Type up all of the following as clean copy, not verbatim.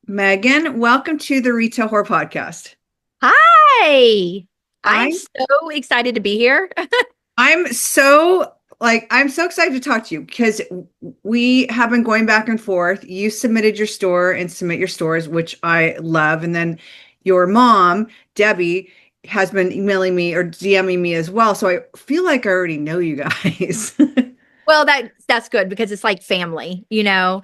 Megan, welcome to the Retail Whore Podcast. Hi. I'm I so excited to be here. I'm so excited to talk to you because we have been going back and forth. You submitted your store and submit your stores, which I love, and then your mom, Debbie, has been emailing me or DMing me as well. So I feel like I already know you guys. Well, that's good because it's like family, you know.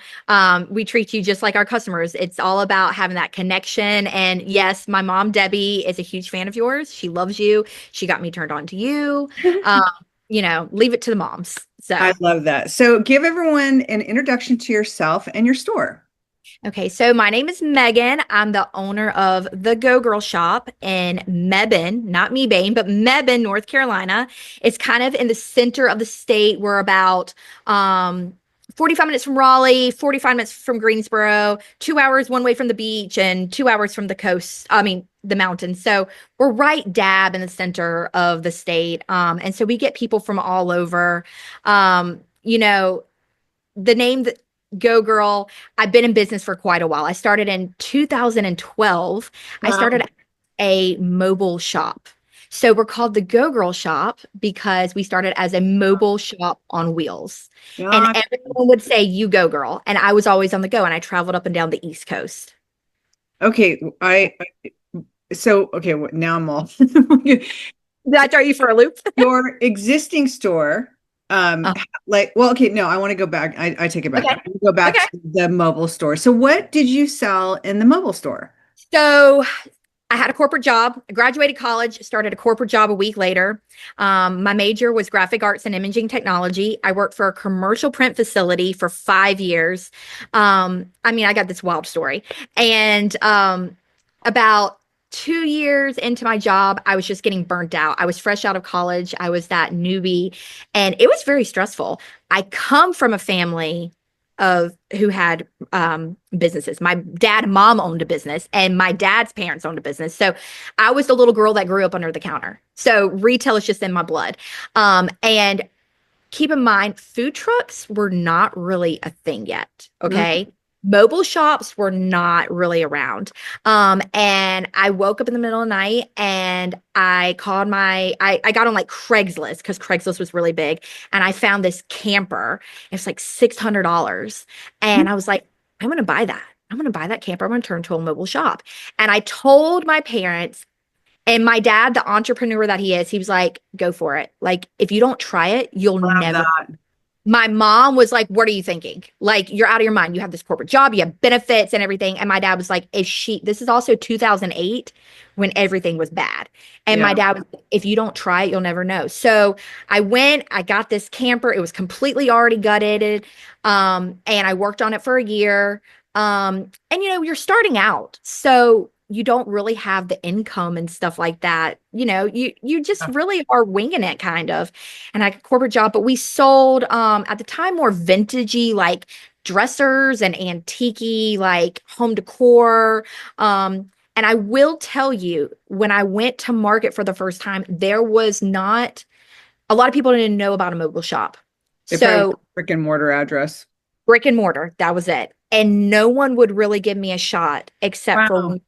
We treat you just like our customers. It's all about having that connection. And yes, my mom, Debbie, is a huge fan of yours. She loves you. She got me turned on to you. Um, leave it to the moms. I So love that. So give everyone an introduction to yourself and your store. okay, so my name is Megan. I'm the owner of the Go Girl Shop in Mebane, not Mebane, but Mebane, North Carolina. It's kind of in the center of the state. We're about 45 minutes from Raleigh, 45 minutes from Greensboro, 2 hours one way from the beach, and 2 hours from the coast. I mean, the mountains. So we're right dab in the center of the state. And so we get people from all over. The name that Go Girl, I've been in business for quite a while. I started in 2012. I Wow. started a mobile shop. So we're called the Go Girl Shop because we started as a mobile shop on wheels. And Yeah. everyone would say, "You go, girl." And I was always on the go and I traveled up and down the East Coast. Okay. Okay, now I'm all Did I throw you for a loop? your existing store. Uh, Okay, no, I want to go back. I take it back. I okay. want to go back Okay. to the mobile store. So what did you sell in the mobile store? So I had a corporate job. I graduated college, started a corporate job a week later. My major was graphic arts and imaging technology. I worked for a commercial print facility for 5 years. I got this wild story. And about 2 years into my job, I was just getting burnt out. I was fresh out of college. I was that newbie, and it was very stressful. I come from a family of who had businesses. My dad and mom owned a business, and my dad's parents owned a business. So I was the little girl that grew up under the counter. So retail is just in my blood. And keep in mind, food trucks were not really a thing yet. Mm. Okay. Mobile shops were not really around. And I woke up in the middle of the night and I got on like Craigslist because Craigslist was really big. And I found this camper. It's like $600. And I was like, I'm going to buy that. I'm going to buy that camper. I'm going to turn to a mobile shop. And I told my parents, and my dad, the entrepreneur that he is, he was like, go for it. Like, if you don't try it, you'll Love never. that. My mom was like, what are you thinking? Like, you're out of your mind. You have this corporate job, you have benefits and everything. And my dad was like, this is also 2008 when everything was bad. And my Yeah. dad was, if you don't try it, you'll never know. So I got this camper. It was completely already gutted. And I worked on it for a year. And you're starting out. So you don't really have the income and stuff like that. You just really are winging it kind of. And I had a corporate job, but we sold at the time more vintagey like dressers and antique like home decor. And I will tell you, when I went to market for the first time, there was not a lot of people didn't know about a mobile shop. They probably want So a brick and mortar address. brick and mortar, that was it. And no one would really give me a shot except Wow. for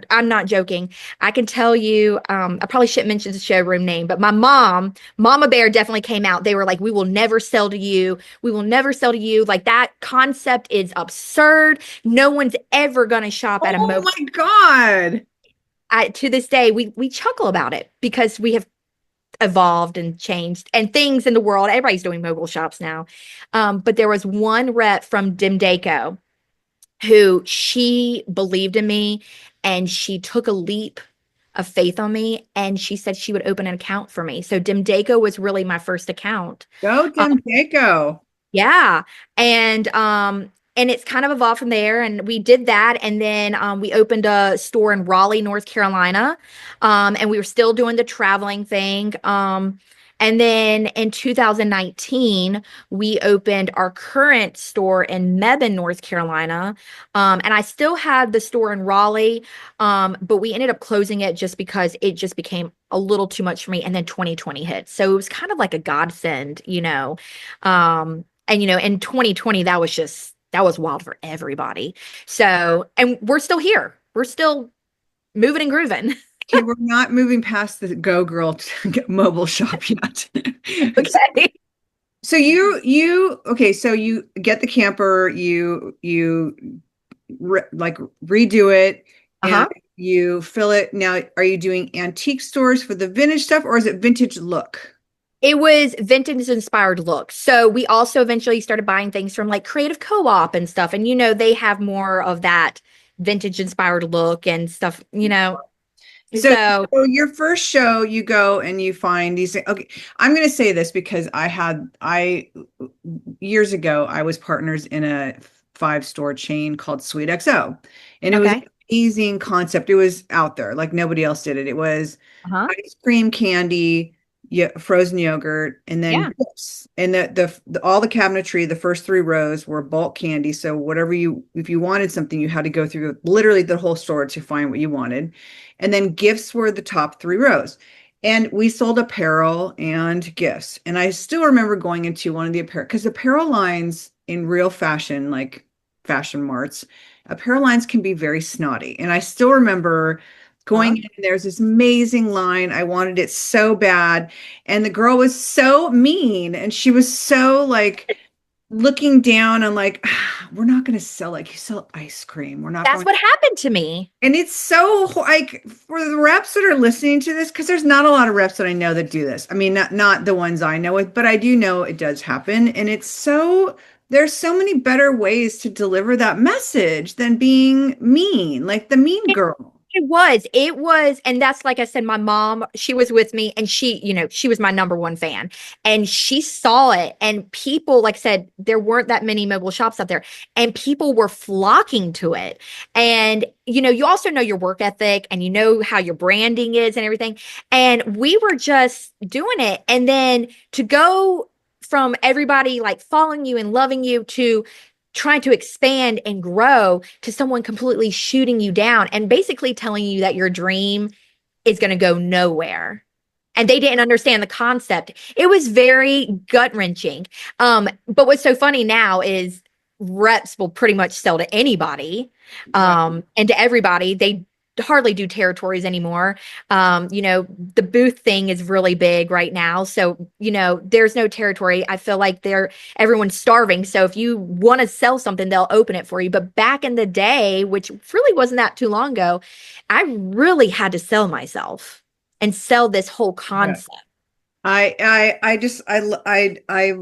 I'm not joking. I can tell you, I probably shouldn't mention the showroom name, but my mom, Mama Bear definitely came out. They were like, we will never sell to you. We will never sell to you. Like that concept is absurd. No one's ever going to shop at a Oh mobile. my God. To this day, we chuckle about it because we have evolved and changed and things in the world. Everybody's doing mobile shops now. But there was one rep from Dimdaco who she believed in me and she took a leap of faith on me and she said she would open an account for me. So Dimdaco was really my first account. Go Um, Tim Daco. yeah. And it's kind of evolved from there and we did that and then we opened a store in Raleigh, North Carolina. And we were still doing the traveling thing. And then in 2019, we opened our current store in Mebane, North Carolina. And I still had the store in Raleigh, but we ended up closing it just because it just became a little too much for me. And then 2020 hit. So it was kind of like a godsend. And in 2020, that was just that was wild for everybody. So, and we're still here. We're still moving and grooving. Okay, we're not moving past the Go Girl mobile shop yet. Okay. So okay, so you get the camper, you like redo it and Uh-huh. you fill it. Now, are you doing antique stores for the vintage stuff or is it vintage look? It was vintage inspired look. So we also eventually started buying things from like Creative Co-op and stuff. And they have more of that vintage inspired look and stuff, So, So, so your first show, you go and you find these. Okay, I'm going to say this because I years ago I was partners in a five-store chain called Sweet XO, and it was an okay. amazing concept. It was out there, like nobody else did it. It was Uh-huh. ice cream, candy, yeah, frozen yogurt, and then Yeah. gifts. And all the cabinetry, the first three rows were bulk candy. So whatever if you wanted something, you had to go through literally the whole store to find what you wanted. And then gifts were the top three rows. And we sold apparel and gifts. And I still remember going into one of the apparel, because apparel lines in real fashion, like fashion marts, apparel lines can be very snotty. And I still remember Uh-huh. going in, there's this amazing line. I wanted it so bad. And the girl was so mean. And she was so like looking down and like, we're not going to sell, like you sell ice cream. We're not That's going. what happened to me. And it's so like for the reps that are listening to this, because there's not a lot of reps that I know that do this. I mean, not the ones I know with, but I do know it does happen. And there's so many better ways to deliver that message than being mean, like the mean girl. It was. And that's like I said, my mom, she was with me and she was my number one fan and she saw it. And people, like I said, there weren't that many mobile shops out there and people were flocking to it. And, you also know your work ethic and you know how your branding is and everything. And we were just doing it. And then to go from everybody like following you and loving you to trying to expand and grow to someone completely shooting you down and basically telling you that your dream is going to go nowhere. And they didn't understand the concept. It was very gut wrenching. But what's so funny now is reps will pretty much sell to anybody, Right. and to everybody. They hardly do territories anymore. The booth thing is really big right now. So, there's no territory. I feel like everyone's starving. So if you want to sell something, they'll open it for you. But back in the day, which really wasn't that too long ago, I really had to sell myself and sell this whole Yeah. concept. I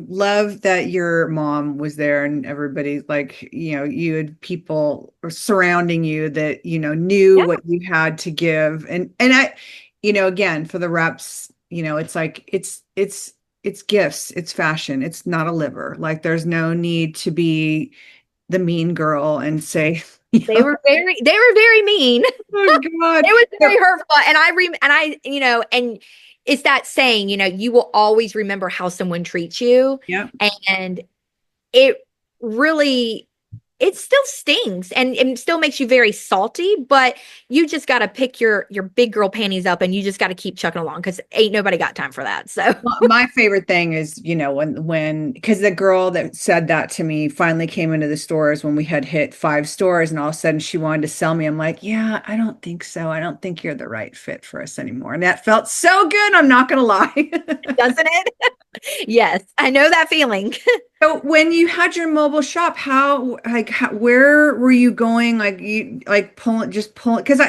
love that your mom was there and everybody like, you had people surrounding you that, knew Yeah. what you had to give. And again, for the reps, it's like, it's gifts, it's fashion, it's not a liver. Like there's no need to be the mean girl and say, They were very mean. oh God. It was very hurtful. And it's that saying, you will always remember how someone treats you. Yeah. And it really, it still stings and it still makes you very salty, but you just got to pick your big girl panties up and you just got to keep chucking along because ain't nobody got time for that. So My favorite thing is, because the girl that said that to me finally came into the stores when we had hit five stores, and all of a sudden she wanted to sell me. I'm like, yeah, I don't think so. I don't think you're the right fit for us anymore. And that felt so good. I'm not gonna lie. doesn't it? Yes, I know that feeling. So when you had your mobile shop, where were you going? Like just pulling, because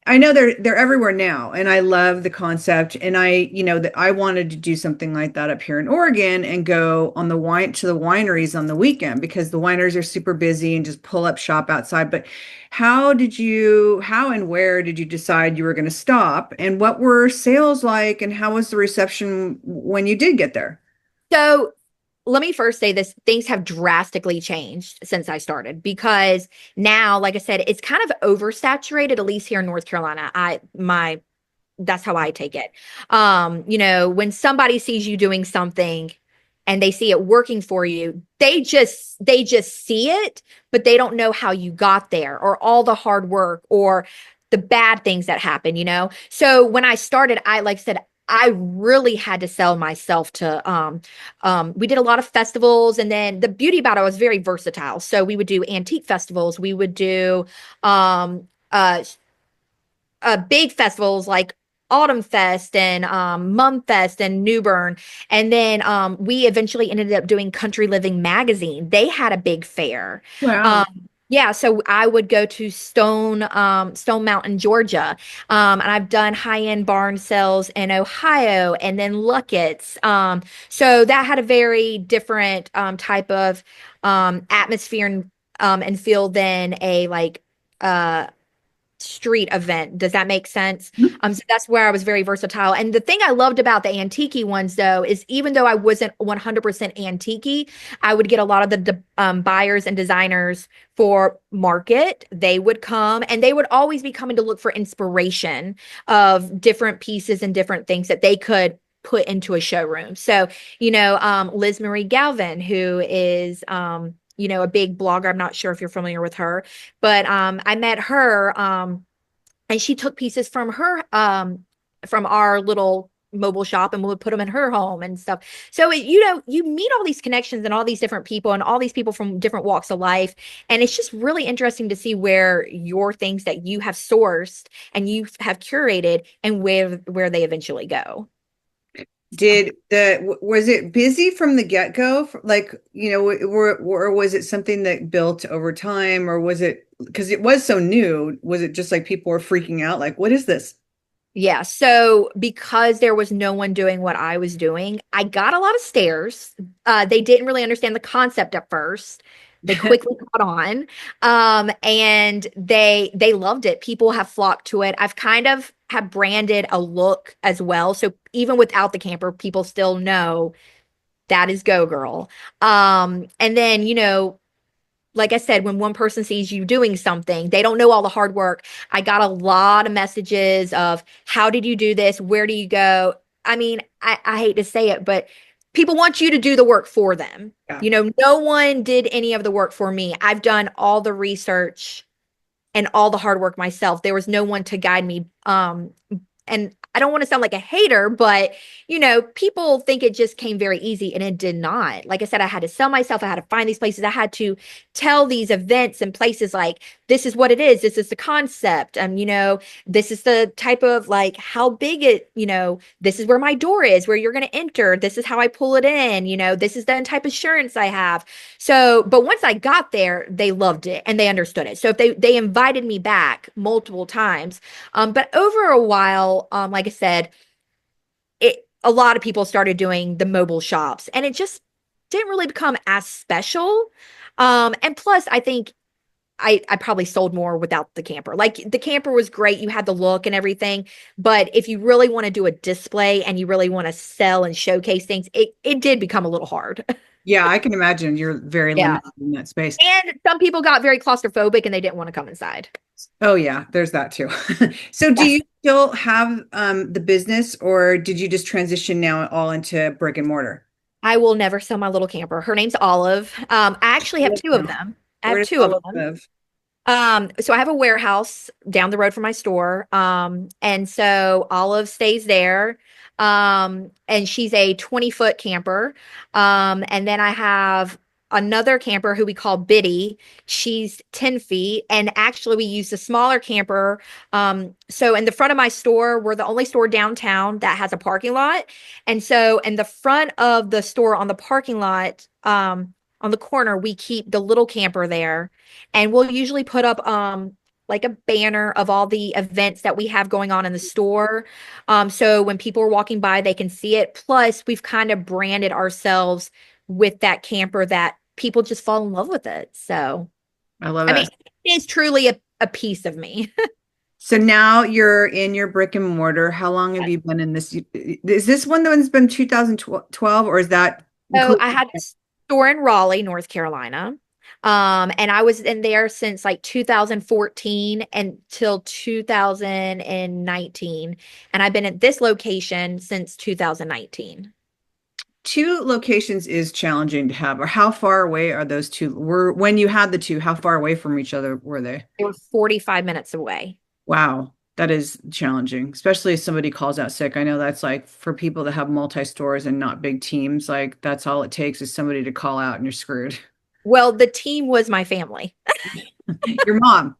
I know they're everywhere now, and I love the concept. And that I wanted to do something like that up here in Oregon and go on the wineries on the weekend because the wineries are super busy and just pull up shop outside. But how and where did you decide you were going to stop? And what were sales like? And how was the reception when you did get there? So let me first say this, things have drastically changed since I started because now, like I said, it's kind of oversaturated, at least here in North Carolina. That's how I take it. When somebody sees you doing something and they see it working for you, they just see it, but they don't know how you got there or all the hard work or the bad things that happen. So when I started, like I said, I really had to sell myself to we did a lot of festivals, and then the beauty about it was very versatile. So we would do antique festivals, we would do um uh big festivals like Autumn Fest and Mum Fest and Newbern. And then we eventually ended up doing Country Living magazine. They had a big fair. Wow. Um, yeah, so I would go to Stone Mountain, Georgia. And I've done high-end barn sales in Ohio and then Luckett's. So that had a very different type of atmosphere and feel than a like uh street event. Does that make sense? So that's where I was very versatile. And the thing I loved about the antique ones, though, is even though I wasn't 100% antique, I would get a lot of the buyers and designers for market. They would come and they would always be coming to look for inspiration of different pieces and different things that they could put into a showroom. So, Liz Marie Galvin, who is, a big blogger. I'm not sure if you're familiar with her, but I met her and she took pieces from our little mobile shop and would put them in her home and stuff. So you meet all these connections and all these different people and all these people from different walks of life, and it's just really interesting to see where your things that you have sourced and you have curated and where they eventually go. Was it busy from the get-go? Like, or was it something that built over time, or was it because it was so new? Was it just like people were freaking out? Like, what is this? Yeah. So because there was no one doing what I was doing, I got a lot of stares. They didn't really understand the concept at first. They quickly caught on. And they loved it. People have flocked to it. I've kind of have branded a look as well. So even without the camper, people still know that is Go Girl. And then, like I said, when one person sees you doing something, they don't know all the hard work. I got a lot of messages of, how did you do this? Where do you go? I mean, I hate to say it, but people want you to do the work for them. Yeah. No one did any of the work for me. I've done all the research and all the hard work myself. There was no one to guide me. And I don't want to sound like a hater, but people think it just came very easy, and it did not. Like I said, I had to sell myself. I had to find these places. I had to tell these events and places like, this is what it is. This is the concept. This is the type of like how big this is where my door is, where you're going to enter. This is how I pull it in. This is the type of assurance I have. So, but once I got there, they loved it and they understood it. So if they invited me back multiple times, but over a while, like I said, a lot of people started doing the mobile shops, and it just didn't really become as special. And plus, I think I probably sold more without the camper. Like the camper was great, you had the look and everything, but if you really want to do a display and you really want to sell and showcase things, it did become a little hard. Yeah, I can imagine you're very Yeah. limited in that space. And some people got very claustrophobic and they didn't want to come inside. Oh yeah, there's that too. So do Yes. you still have the business, or did you just transition now all into brick and mortar? I will never sell my little camper. Her name's Olive. I actually have two of them. I have Where does two of Olive them. live? So I have a warehouse down the road from my store. And so Olive stays there. And she's a 20-foot camper. And then I have another camper who we call Biddy. She's 10 feet. And actually we use the smaller camper. So in the front of my store, we're the only store downtown that has a parking lot. And so in the front of the store on the parking lot, on the corner, we keep the little camper there, and we'll usually put up like a banner of all the events that we have going on in the store. So when people are walking by, they can see it. Plus, we've kind of branded ourselves with that camper that people just fall in love with it. So, I love I mean, that. it is truly a piece of me. So now you're in your brick and mortar. How long have you been in this? Is this one the one's been 2012, or is that So including? I had a store in Raleigh, North Carolina. And I was in there since like 2014 until 2019. And I've been at this location since 2019. Two locations is challenging to have, or how far away are those two? When you had the two, how far away from each other were they? They were 45 minutes away. Wow. That is challenging, especially if somebody calls out sick. I know that's like for people that have multi-stores and not big teams, like that's all it takes is somebody to call out and you're screwed. Well, the team was my family. Your mom.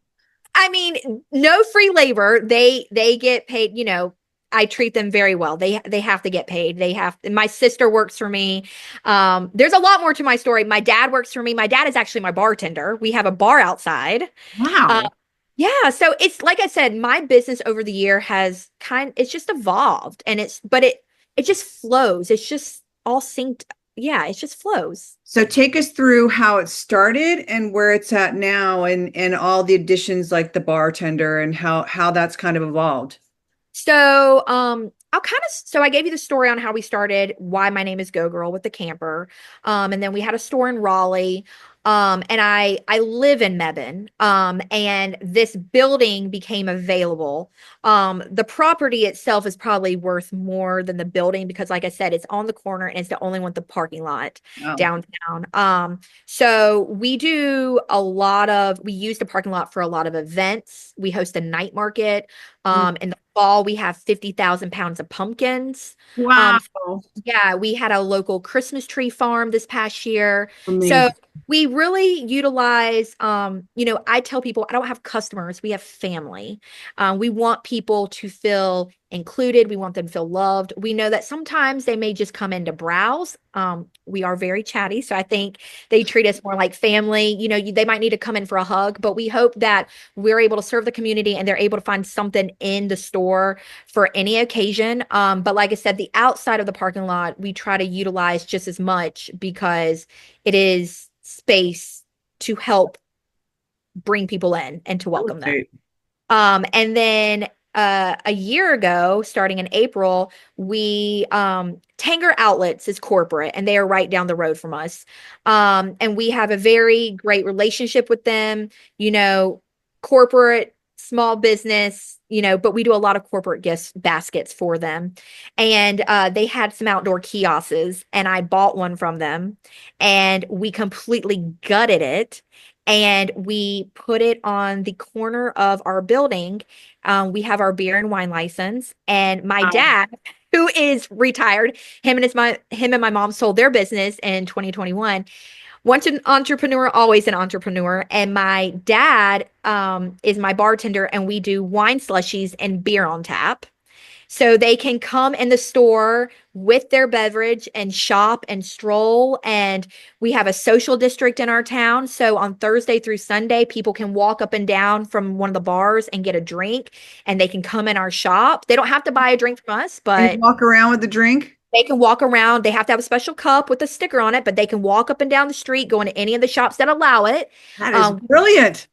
I mean, no free labor. They get paid, I treat them very well. They have to get paid. My sister works for me. There's a lot more to my story. My dad works for me. My dad is actually my bartender. We have a bar outside. Uh, Wow. yeah, so it's like I said, my business over the year has it's just evolved and it just flows. It's just all synced. Yeah, it just flows. So take us through how it started and where it's at now and all the additions like the bartender and how that's kind of evolved. So, so I gave you the story on how we started, why my name is Go Girl with the camper. And then we had a store in Raleigh. And I live in Mebane. And this building became available. The property itself is probably worth more than the building because, like I said, it's on the corner and it's the only one with the parking lot Oh, downtown. So we use the parking lot for a lot of events. We host a night market. In the fall, we have 50,000 pounds of pumpkins. wow. Yeah, we had a local Christmas tree farm this past year. So Amazing. we really utilize, I tell people I don't have customers, we have family. We want people to feel included. We want them to feel loved. We know that sometimes they may just come in to browse. We are very chatty, so I think they treat us more like family. They might need to come in for a hug, but we hope that we're able to serve the community and they're able to find something in the store for any occasion. But like I said, the outside of the parking lot, we try to utilize just as much because it is space to help bring people in and to welcome them. Great. And then a year ago, starting in April, we Tanger Outlets is corporate and they are right down the road from us. And we have a very great relationship with them, corporate, small business, but we do a lot of corporate gift baskets for them. And they had some outdoor kiosks and I bought one from them and we completely gutted it. And we put it on the corner of our building. We have our beer and wine license. And my Wow. dad, who is retired, him and my mom sold their business in 2021. Once an entrepreneur, always an entrepreneur. And my dad is my bartender, and we do wine slushies and beer on tap. So they can come in the store with their beverage and shop and stroll. And we have a social district in our town. So on Thursday through Sunday, people can walk up and down from one of the bars and get a drink and they can come in our shop. They don't have to buy a drink from us, And but walk around with the drink. they can walk around. They have to have a special cup with a sticker on it, but they can walk up and down the street, go into any of the shops that allow it. That is brilliant.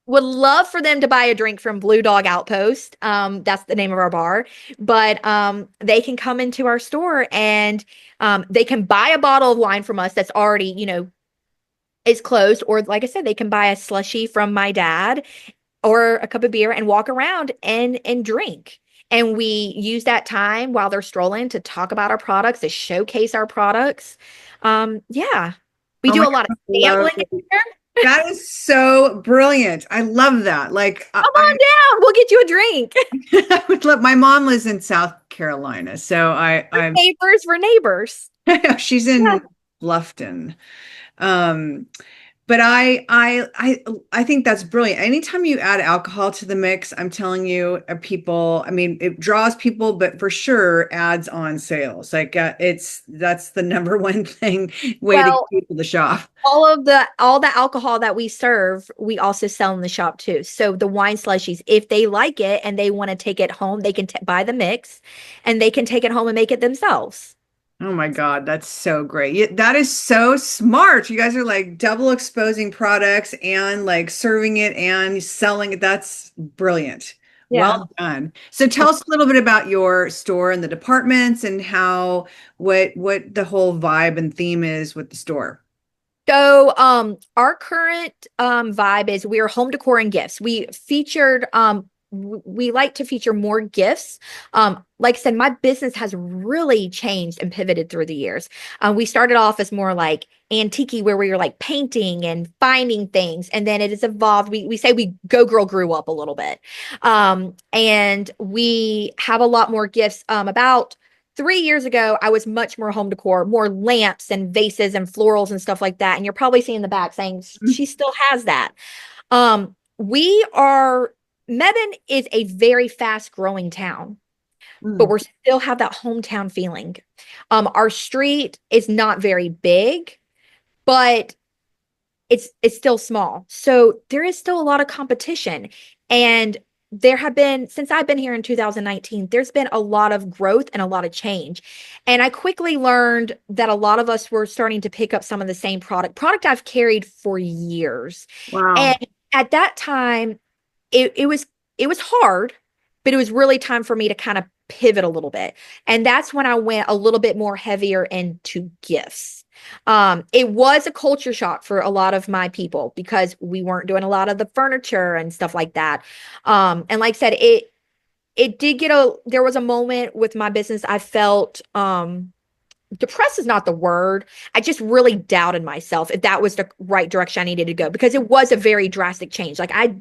Would love for them to buy a drink from Blue Dog Outpost. That's the name of our bar. But they can come into our store and they can buy a bottle of wine from us that's already, is closed. Or like I said, they can buy a slushie from my dad or a cup of beer and walk around and drink. And we use that time while they're strolling to talk about our products, to showcase our products. Yeah. We Oh do my a lot of God, I love sampling. it. That is so brilliant. I love that. Like Come on down. We'll get you a drink. I would love, my mom lives in South Carolina, so I'm Neighbors, we're neighbors. she's Yeah. in Bluffton. Um, but I think that's brilliant. Anytime you add alcohol to the mix, I'm telling you, people, I mean, it draws people, but for sure adds on sales. Like that's the number one way to get Well, people to shop. all the alcohol that we serve, we also sell in the shop too. So the wine slushies, if they like it and they want to take it home, they can buy the mix and they can take it home and make it themselves. Oh my God, that's so great. That is so smart. You guys are like double exposing products and like serving it and selling it. That's brilliant. Yeah. Well done. So tell us a little bit about your store and the departments and what the whole vibe and theme is with the store. So, our current vibe is we are home decor and gifts. We featured we like to feature more gifts. Like I said, my business has really changed and pivoted through the years. We started off as more like antique, where we were like painting and finding things, and then it has evolved. We say we Go Girl grew up a little bit, and we have a lot more gifts. About 3 years ago, I was much more home decor, more lamps and vases and florals and stuff like that. And you're probably seeing the back saying she still has that. We are Mebane is a very fast growing town, but Mm. we still have that hometown feeling. Our street is not very big, but it's still small. So there is still a lot of competition. And there have been, since I've been here in 2019, there's been a lot of growth and a lot of change. And I quickly learned that a lot of us were starting to pick up some of the same product I've carried for years. Wow. And at that time, it was hard, but it was really time for me to kind of pivot a little bit. And that's when I went a little bit more heavier into gifts. It was a culture shock for a lot of my people because we weren't doing a lot of the furniture and stuff like that. And like I said, it did get there was a moment with my business I felt depressed is not the word. I just really doubted myself if that was the right direction I needed to go, because it was a very drastic change. Like I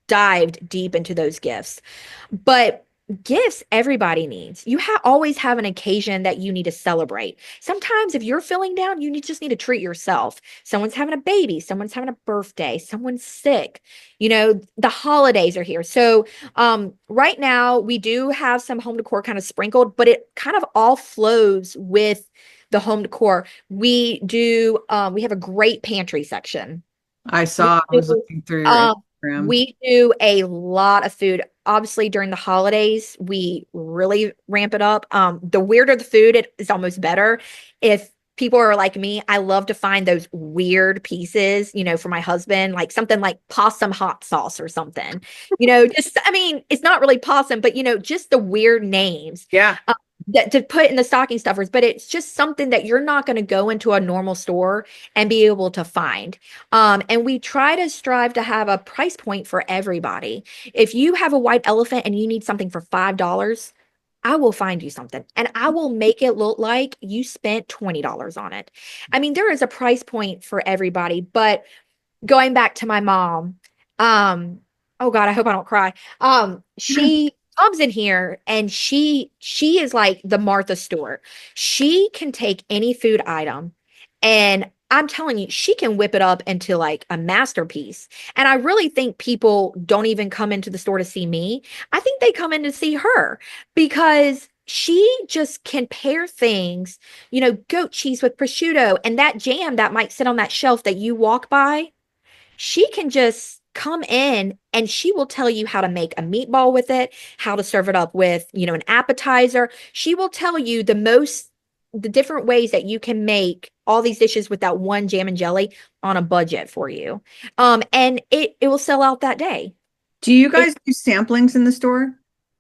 dived deep into those gifts. But gifts everybody needs. You always have an occasion that you need to celebrate. Sometimes if you're feeling down, just need to treat yourself. Someone's having a baby, someone's having a birthday, someone's sick. The holidays are here. So right now we do have some home decor kind of sprinkled, but it kind of all flows with the home decor. We have a great pantry section. I We saw, I was do, looking through your um, Instagram. we do a lot of food. Obviously, during the holidays, we really ramp it up. The weirder the food, it is almost better. If people are like me, I love to find those weird pieces, for my husband, like something like possum hot sauce or something. I mean, it's not really possum, but just the weird names. Yeah. That to put in the stocking stuffers, but it's just something that you're not going to go into a normal store and be able to find. And we try to strive to have a price point for everybody. If you have a white elephant and you need something for $5, I will find you something and I will make it look like you spent $20 on it. I mean, there is a price point for everybody, but going back to my mom, oh God, I hope I don't cry. She comes in here and she is like the Martha Stewart. She can take any food item and I'm telling you, she can whip it up into like a masterpiece. And I really think people don't even come into the store to see me. I think they come in to see her because she just can pair things, goat cheese with prosciutto and that jam that might sit on that shelf that you walk by. She can just come in and she will tell you how to make a meatball with it, how to serve it up with, an appetizer. She will tell you the different ways that you can make all these dishes with that one jam and jelly on a budget for you. And it will sell out that day. Do you It, guys do samplings in the store?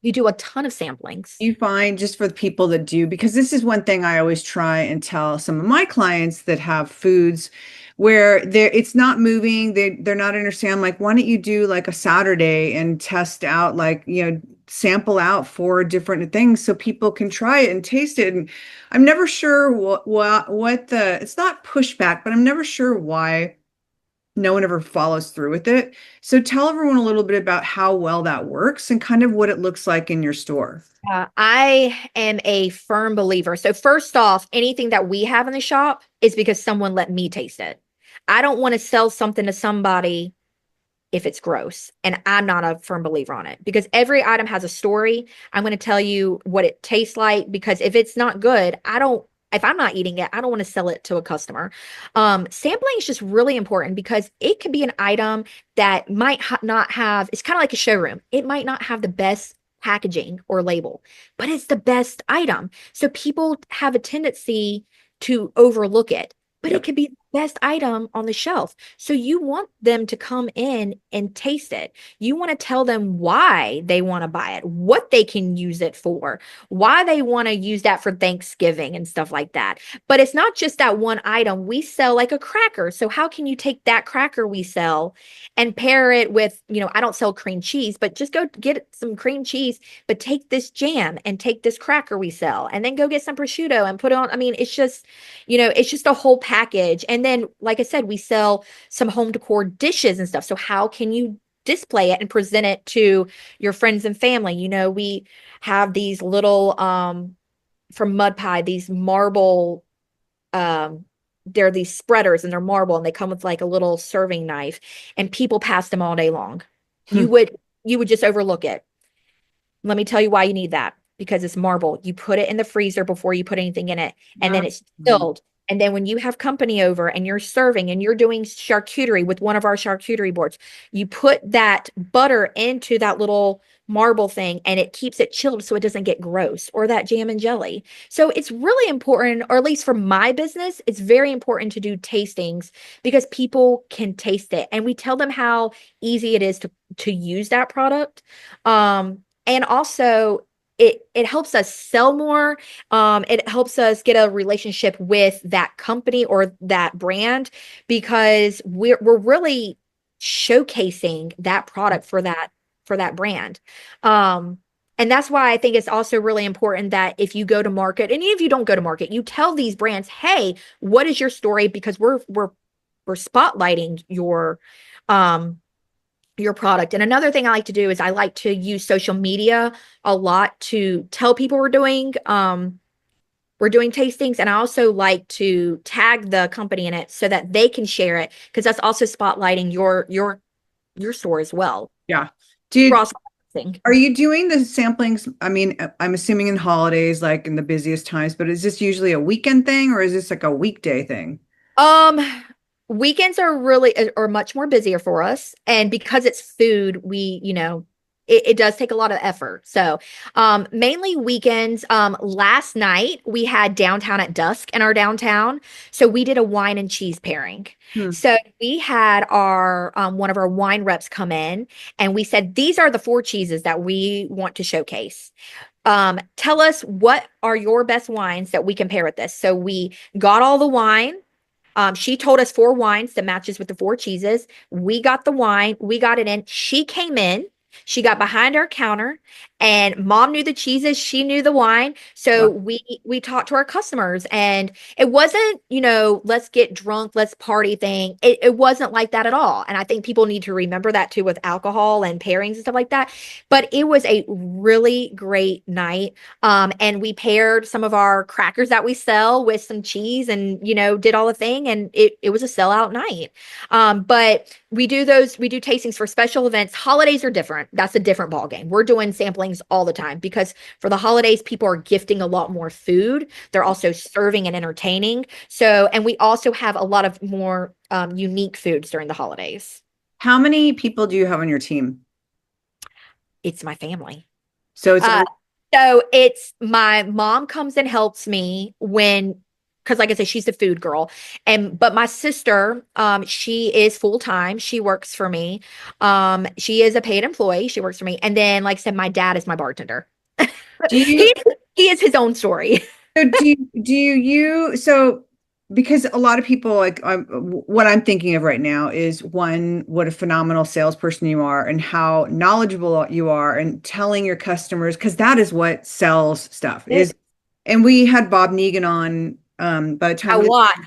you do a ton of samplings. You find, just for the people that do, because this is one thing I always try and tell some of my clients that have foods where it's not moving, they're not understand, like, why don't you do like a Saturday and test out, like, sample out 4 different things so people can try it and taste it. And I'm never sure what the, it's not pushback, but I'm never sure why no one ever follows through with it. So tell everyone a little bit about how well that works and kind of what it looks like in your store. I am a firm believer. So first off, anything that we have in the shop is because someone let me taste it. I don't want to sell something to somebody if it's gross. And I'm not a firm believer on it because every item has a story. I'm going to tell you what it tastes like because if it's not good, if I'm not eating it, I don't want to sell it to a customer. Sampling is just really important because it could be an item that might not have, it's kind of like a showroom. It might not have the best packaging or label, but it's the best item. So people have a tendency to overlook it. But Yep. it could be the best item on the shelf. So you want them to come in and taste it. You want to tell them why they want to buy it, what they can use it for, why they want to use that for Thanksgiving and stuff like that. But it's not just that one item. We sell like a cracker. So how can you take that cracker we sell and pair it with, I don't sell cream cheese, but just go get some cream cheese, but take this jam and take this cracker we sell and then go get some prosciutto and put it on. I mean, it's just a whole package. And then, like I said, we sell some home decor dishes and stuff. So how can you display it and present it to your friends and family? We have these little from Mud Pie, these marble they're these spreaders and they're marble and they come with like a little serving knife and people pass them all day long. Hmm. You would just overlook it. Let me tell you why you need that because it's marble. You put it in the freezer before you put anything in it, and then it's Mhm. chilled. And then when you have company over and you're serving and you're doing charcuterie with one of our charcuterie boards, you put that butter into that little marble thing and it keeps it chilled so it doesn't get gross or that jam and jelly. So it's really important, or at least for my business, it's very important to do tastings because people can taste it and we tell them how easy it is to use that product. And also it helps us sell more. It helps us get a relationship with that company or that brand because we're really showcasing that product for that brand. Um, and that's why I think it's also really important that if you go to market, and even if you don't go to market, you tell these brands, "Hey, what is your story?" Because we're spotlighting your product. And another thing I like to do is I like to use social media a lot to tell people we're doing tastings, and I also like to tag the company in it so that they can share it because that's also spotlighting your store as well. Yeah. Did Cross thing. Are you doing the samplings? I mean, I'm assuming in holidays, like in the busiest times, but is this usually a weekend thing or is this like a weekday thing? Um, Weekends are much more busier for us, and because it's food, it does take a lot of effort. So, mainly weekends. Last night we had downtown at dusk in our downtown, so we did a wine and cheese pairing. Hmm. So we had our one of our wine reps come in, and we said these are the four cheeses that we want to showcase. Tell us what are your best wines that we can pair with this. So we got all the wine. She told us four wines that matches with the four cheeses. We got the wine, we got it in. She came in, she got behind our counter, and mom knew the cheeses, she knew the wine. So Wow. we talked to our customers, and it wasn't, let's get drunk, let's party thing. It wasn't like that at all. And I think people need to remember that too with alcohol and pairings and stuff like that. But it was a really great night. And we paired some of our crackers that we sell with some cheese and, did all the thing. And it was a sellout night. But we do tastings for special events. Holidays are different. That's a different ball game. We're doing samplings all the time because for the holidays, people are gifting a lot more food. They're also serving and entertaining. So, and we also have a lot of more unique foods during the holidays. How many people do you have on your team? It's my family. So it's Uh, all, so it's my mom comes and helps me because like I said, she's a food girl. But my sister, she is full time. She works for me. She is a paid employee. She works for me. And then, like I said, my dad is my bartender. do you He he is his own story. So so because a lot of people like what I'm thinking of right now is one, what a phenomenal salesperson you are and how knowledgeable you are and telling your customers because that is what sells stuff is. And we had Bob Negan on by the I time watched,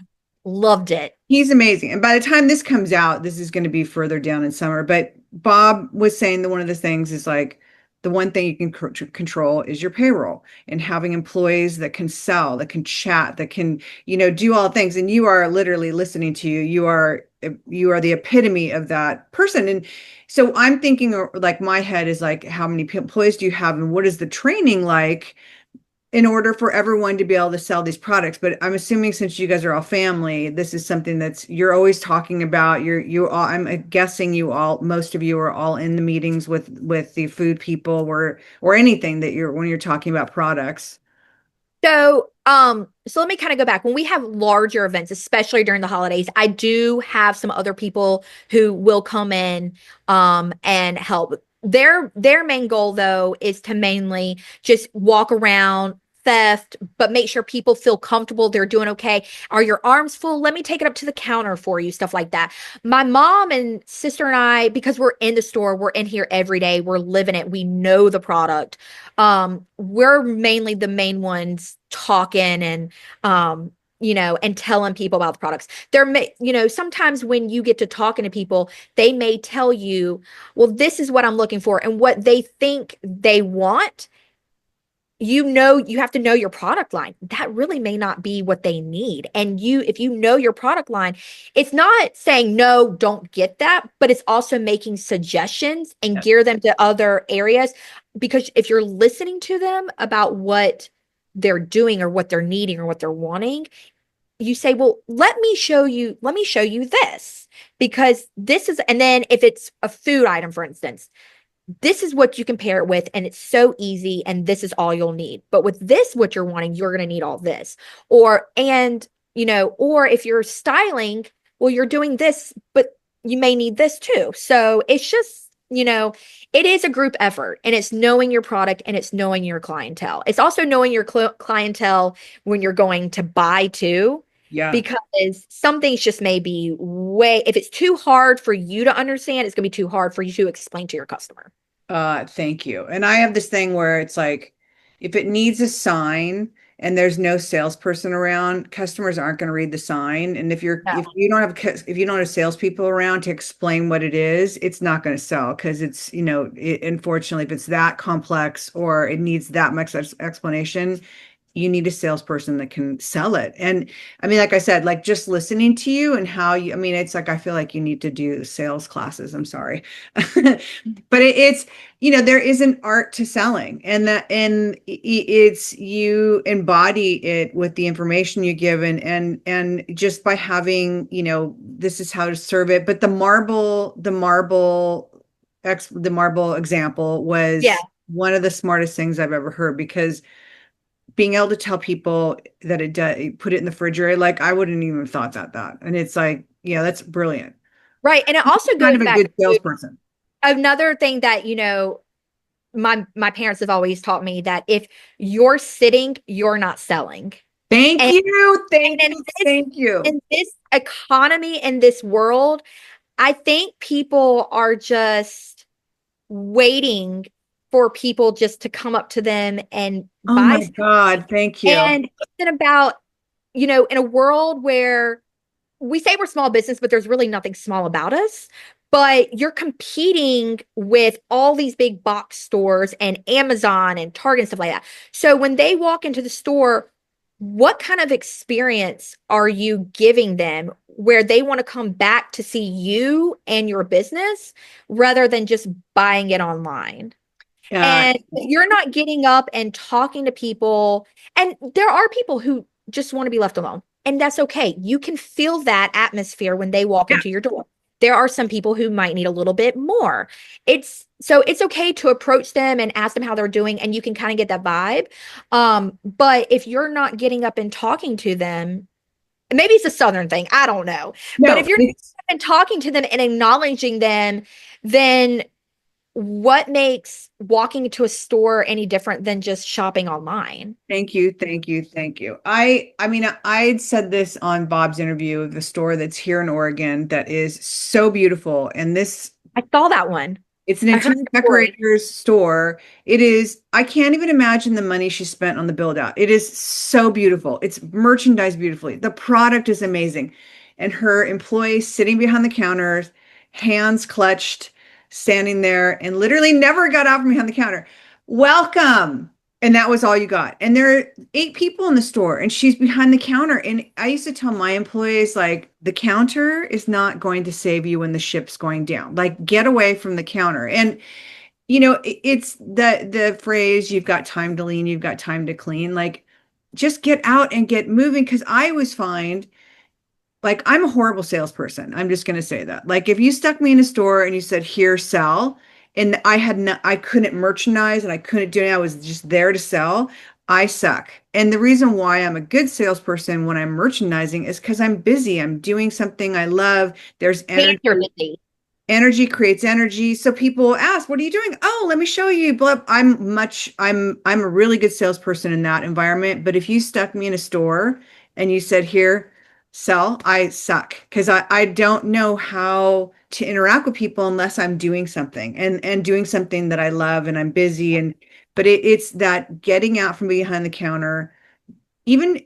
loved it. he's amazing. And by the time this comes out, this is going to be further down in summer. But Bob was saying that one of the things is like the one thing you can control is your payroll and having employees that can sell, that can chat, that can, do all things. And you are literally listening to you. You are the epitome of that person. And so I'm thinking like my head is like, how many employees do you have and what is the training like? In order for everyone to be able to sell these products. But I'm assuming since you guys are all family, this is something you're always talking about. I'm guessing most of you are all in the meetings with the food people or anything that when you're talking about products. So let me kind of go back. When we have larger events, especially during the holidays, I do have some other people who will come in and help. Their main goal though is to mainly just walk around, theft, but make sure people feel comfortable, they're doing okay. Are your arms full? Let me take it up to the counter for you, stuff like that. My mom and sister and I, because we're in the store, we're in here every day, we're living it, we know the product. We're mainly the main ones talking and and telling people about the products. There may, sometimes when you get to talking to people, they may tell you, well, this is what I'm looking for, and what they think they want. You have to know your product line. That really may not be what they need. And if you know your product line, it's not saying no, don't get that, but it's also making suggestions and gear them to other areas. Because if you're listening to them about what they're doing or what they're needing or what they're wanting, you say, well, let me show you this, because this is, and then if it's a food item, for instance, this is what you can pair it with, and it's so easy, and this is all you'll need. But with this, what you're wanting, you're going to need all this. Or if you're styling, well, you're doing this, but you may need this too. So it's just, it is a group effort, and it's knowing your product, and it's knowing your clientele. It's also knowing your clientele when you're going to buy too, Yeah. because some things just may be if it's too hard for you to understand, it's going to be too hard for you to explain to your customer. Thank you. And I have this thing where it's like, if it needs a sign and there's no salesperson around, customers aren't going to read the sign. And if No. you don't have if you don't have salespeople around to explain what it is, it's not going to sell, because it's, unfortunately, if it's that complex or it needs that much explanation, you need a salesperson that can sell it. And I mean, like I said, like just listening to you and how you, I mean, it's like, I feel like you need to do sales classes. I'm sorry. But it's, there is an art to selling, and it's, you embody it with the information you give, and just by having, this is how to serve it. But the marble example Yeah. was one of the smartest things I've ever heard, because being able to tell people that it does, put it in the refrigerator, like I wouldn't even have thought that. And it's like, yeah, that's brilliant. Right. And it also Kind goes of a back good to salesperson. another thing that, my parents have always taught me, that if you're sitting, you're not selling. Thank And, you. and Thank in you. Thank you. this economy, in this world, I think people are just waiting for people just to come up to them and Oh buy my stuff. God. Thank you. And it's about, in a world where we say we're small business, but there's really nothing small about us. But you're competing with all these big box stores and Amazon and Target and stuff like that. So when they walk into the store, what kind of experience are you giving them where they want to come back to see you and your business rather than just buying it online? Uh, And if you're not getting up and talking to people, and there are people who just want to be left alone, and that's okay. You can feel that atmosphere when they walk yeah. into your door. There are some people who might need a little bit more. It's okay to approach them and ask them how they're doing, and you can kind of get that vibe. But if you're not getting up and talking to them, maybe it's a Southern thing, I don't know. But if No, you're it's, not and talking to them and acknowledging them, then what makes walking into a store any different than just shopping online? thank you. Thank you. Thank you. I mean, I'd said this on Bob's interview of the store that's here in Oregon that is so beautiful. And this, I saw that one. it's an I heard interior the story. decorator's store. It is, I can't even imagine the money she spent on the build out. It is so beautiful. It's merchandised beautifully. The product is amazing. And her employees sitting behind the counters, hands clutched, standing there, and literally never got out from behind the counter. Welcome. And that was all you got. And there are 8 people in the store, and she's behind the counter. And I used to tell my employees, like, the counter is not going to save you when the ship's going down. Like, get away from the counter. And, it's the phrase, you've got time to lean, you've got time to clean. Like, just get out and get moving. Because I always find, like, I'm a horrible salesperson. I'm just going to say that. Like, if you stuck me in a store and you said, here, sell, and I couldn't merchandise and I couldn't do it, I was just there to sell, I suck. And the reason why I'm a good salesperson when I'm merchandising is because I'm busy. I'm doing something I love. There's And energy. you're busy. Energy creates energy. So people ask, "What are you doing?" "Oh, let me show you." Blah. I'm a really good salesperson in that environment. But if you stuck me in a store and you said, "Here, sell," I suck because I don't know how to interact with people unless I'm doing something and doing something that I love and I'm busy and but it's that getting out from behind the counter even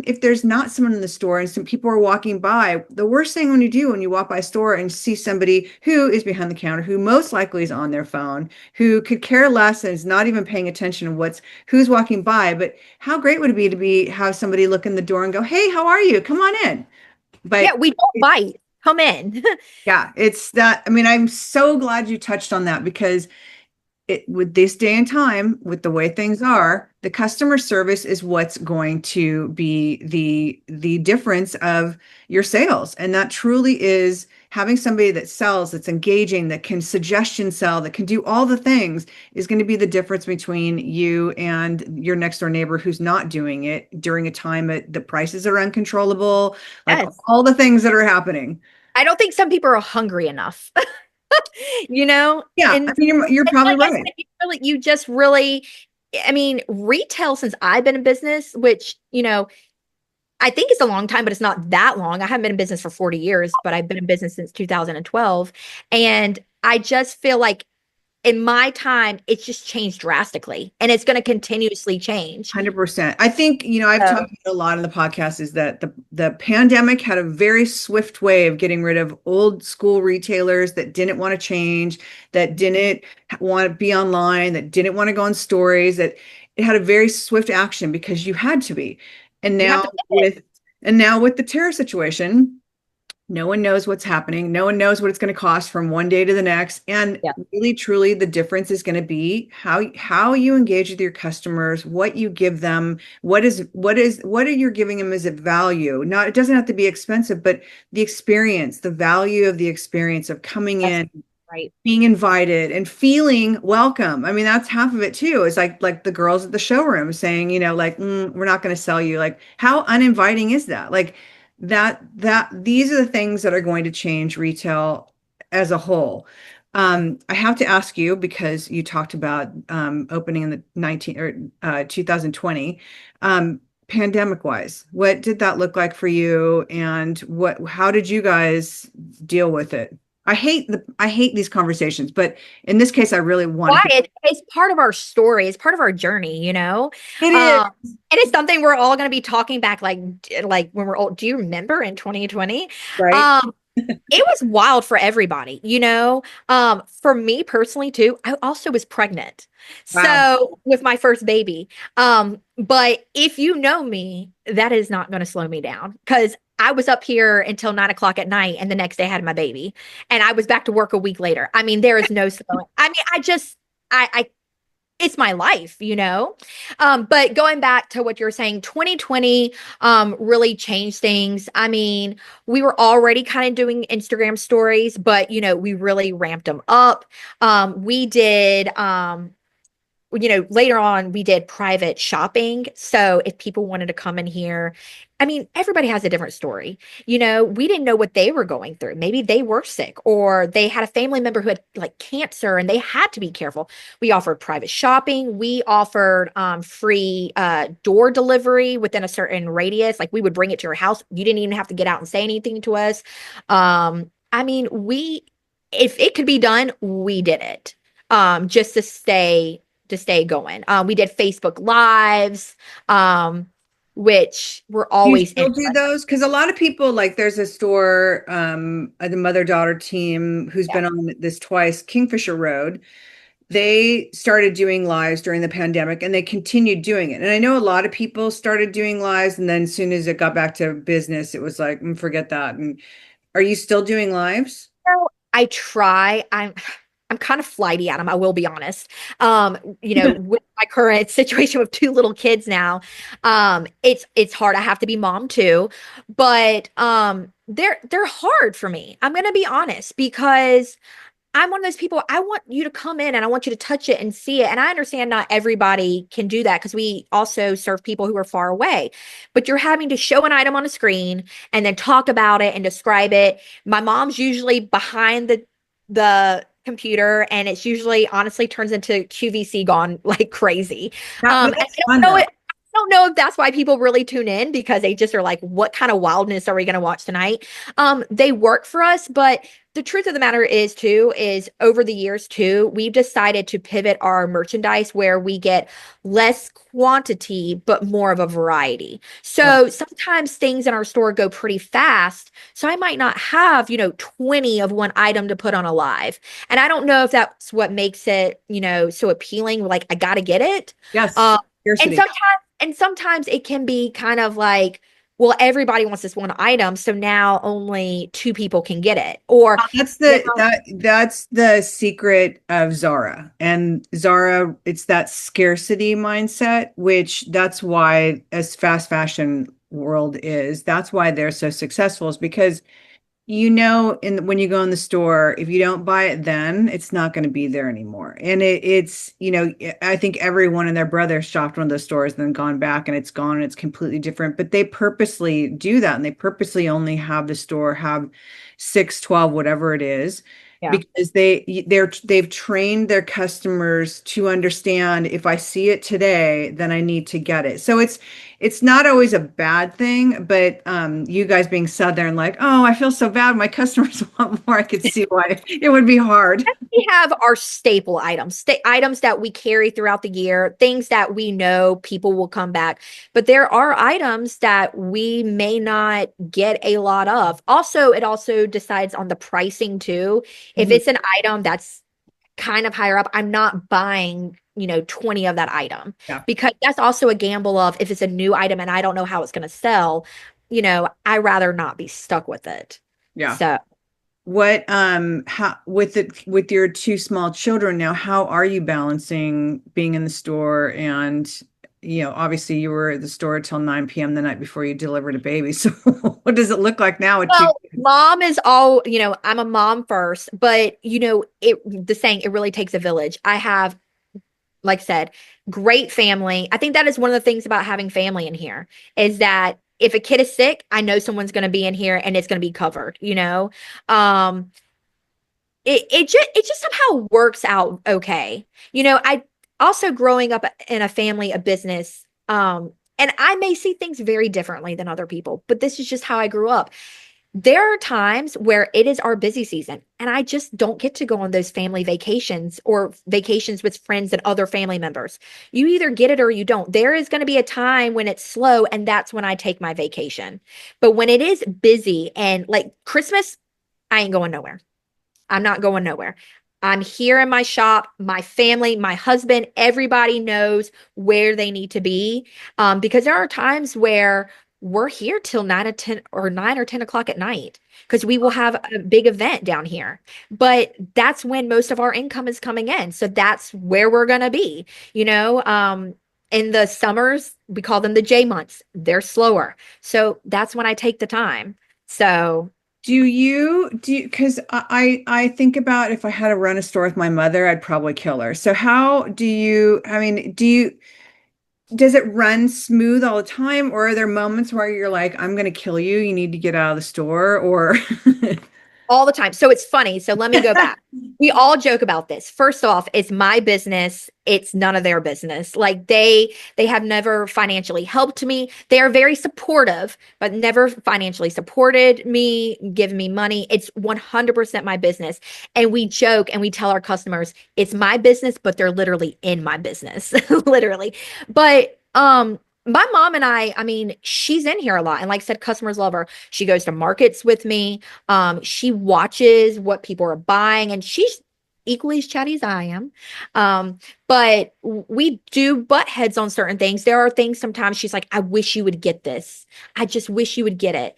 if there's not someone in the store and some people are walking by, the worst thing when you do when you walk by a store and see somebody who is behind the counter, who most likely is on their phone, who could care less and is not even paying attention to who's walking by. But how great would it be to have somebody look in the door and go, "Hey, how are you? Come on in." Yeah, But we don't bite. Come in. yeah, it's that. I mean, I'm so glad you touched on that because with this day and time, with the way things are, the customer service is what's going to be the difference of your sales. And that truly is having somebody that sells, that's engaging, that can suggestion sell, that can do all the things is going to be the difference between you and your next door neighbor who's not doing it during a time that the prices are uncontrollable, like Yes. all the things that are happening. I don't think some people are hungry enough, you know? Yeah, I And mean, you're probably like I said, right. you just really, I mean, retail since I've been in business, which, I think it's a long time, but it's not that long. I haven't been in business for 40 years, but I've been in business since 2012. And I just feel like in my time, it's just changed drastically and it's going to continuously change. 100%. I think, I've So, talked a lot on the podcast is that the pandemic had a very swift way of getting rid of old school retailers that didn't want to change, that didn't want to be online, that didn't want to go on stories, that it had a very swift action because you had to be. And you have now to pivot. with the terror situation, no one knows what's happening. No one knows what it's going to cost from one day to the next. And Yeah. really, truly, the difference is going to be how you engage with your customers, what you give them, what are you giving them as a value? Not it doesn't have to be expensive, but the experience, the value of the experience of coming That's in, right. being invited and feeling welcome. I mean, that's half of it too. It's like the girls at the showroom saying, like, we're not going to sell you. Like, how uninviting is that? Like that these are the things that are going to change retail as a whole. I have to ask you because you talked about opening in the 19 or 2020. Pandemic wise, what did that look like for you and how did you guys deal with it? I hate these conversations, but in this case, I really want Why? to hear. It's part of our story. It's part of our journey. It is, Um, and it's something we're all going to be talking back like when we're old. Do you remember in 2020? right? Um, it was wild for everybody. For me personally too, I also was pregnant. Wow. So with my first baby. But if you know me, that is not going to slow me down because I was up here until 9 o'clock at night and the next day I had my baby and I was back to work a week later. I mean, there is no slowing. I mean, I it's my life. But going back to what you're saying, 2020 really changed things. I mean, we were already kind of doing Instagram stories, but we really ramped them up. We did later on we did private shopping. So if people wanted to come in here, I mean, everybody has a different story. We didn't know what they were going through. Maybe they were sick or they had a family member who had like cancer and they had to be careful. We offered private shopping. We offered free door delivery within a certain radius. Like we would bring it to your house. You didn't even have to get out and say anything to us. I mean, if it could be done, we did it. Just to stay going. We did Facebook Lives, which were Do you always still do interesting. those? Because a lot of people, like there's a store, the mother-daughter team who's Yeah. been on this twice, Kingfisher Road. They started doing lives during the pandemic and they continued doing it. And I know a lot of people started doing lives, and then as soon as it got back to business, it was like, forget that. And are you still doing lives? So I try. I'm kind of flighty at them, I will be honest. With my current situation with two little kids now, it's hard. I have to be mom too, but they're hard for me. I'm gonna be honest because I'm one of those people, I want you to come in and I want you to touch it and see it. And I understand not everybody can do that because we also serve people who are far away. But you're having to show an item on a screen and then talk about it and describe it. My mom's usually behind the computer, and it's usually honestly turns into QVC gone like crazy. But And that's fun though. I don't know if that's why people really tune in, because they just are like, what kind of wildness are we going to watch tonight? They work for us, but the truth of the matter is too, is over the years too, we've decided to pivot our merchandise where we get less quantity, but more of a variety. Yeah. So sometimes things in our store go pretty fast. So I might not have, 20 of one item to put on a live. And I don't know if that's what makes it, so appealing. Like I got to get it. Yes. Um, and Scarcity. sometimes it can be kind of like, well, everybody wants this one item, so now only two people can get it. Or now, That's the secret of Zara. And Zara, it's that scarcity mindset, which that's why as fast fashion world is, that's why they're so successful, is because when you go in the store, if you don't buy it then, it's not going to be there anymore. And I think everyone and their brother shopped one of those stores and then gone back and it's gone and it's completely different. But they purposely do that, and they purposely only have the store have 6, 12, whatever it is, yeah. because they've trained their customers to understand, if I see it today, then I need to get it. So it's not always a bad thing, but you guys being Southern, like, oh, I feel so bad. My customers want more. I could see why it would be hard. We have our staple items, items that we carry throughout the year, things that we know people will come back. But there are items that we may not get a lot of. Also, it also decides on the pricing too. If Mhm. it's an item that's kind of higher up, I'm not buying, 20 of that item, Yeah. because that's also a gamble of, if it's a new item and I don't know how it's going to sell, I rather not be stuck with it. Yeah. So What how with your two small children now, how are you balancing being in the store and obviously you were at the store till 9 p.m. the night before you delivered a baby. So what does it look like now with two well, kids? mom is all, I'm a mom first, but the saying, it really takes a village. I have, like I said, great family. I think that is one of the things about having family in here, is that if a kid is sick, I know someone's going to be in here and it's going to be covered. Um, it just somehow works out okay. I also, growing up in a family of business, and I may see things very differently than other people, but this is just how I grew up. There are times where it is our busy season, and I just don't get to go on those family vacations or vacations with friends and other family members. You either get it or you don't. There is going to be a time when it's slow, and that's when I take my vacation. But when it is busy and like Christmas, I ain't going nowhere. I'm not going nowhere. I'm here in my shop. My family, my husband, everybody knows where they need to be. Because there are times where we're here till 9 or 10 o'clock at night, because we will have a big event down here. But that's when most of our income is coming in. So that's where we're going to be. In the summers, we call them the J months. They're slower. So that's when I take the time. So Because I think about, if I had to run a store with my mother, I'd probably kill her. So how do you, I mean, does it run smooth all the time, or are there moments where you're like, I'm going to kill you, you need to get out of the store, or all the time. So it's funny. So let me go back. We all joke about this. First off, it's my business. It's none of their business. Like they have never financially helped me. They are very supportive, but never financially supported me, given me money. It's 100% my business. And we joke and we tell our customers it's my business, but they're literally in my business, literally. But my mom and I mean, she's in here a lot. And like I said, customers love her. She goes to markets with me. She watches what people are buying, and she's equally as chatty as I am. But we do butt heads on certain things. There are things sometimes she's like, I wish you would get this. I just wish you would get it.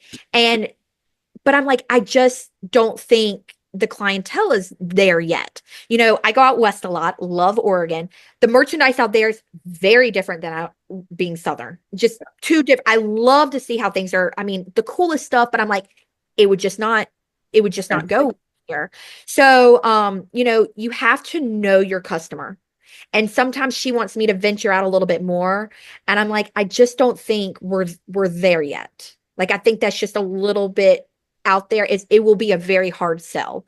But I'm like, I just don't think the clientele is there yet. I go out west a lot, love Oregon. The merchandise out there is very different than being Southern. Just too different. I love to see how things are. I mean, the coolest stuff, but I'm like, it would just not go. here. So, you have to know your customer. And sometimes she wants me to venture out a little bit more. And I'm like, I just don't think we're there yet. Like, I think that's just a little bit out there. It will be a very hard sell.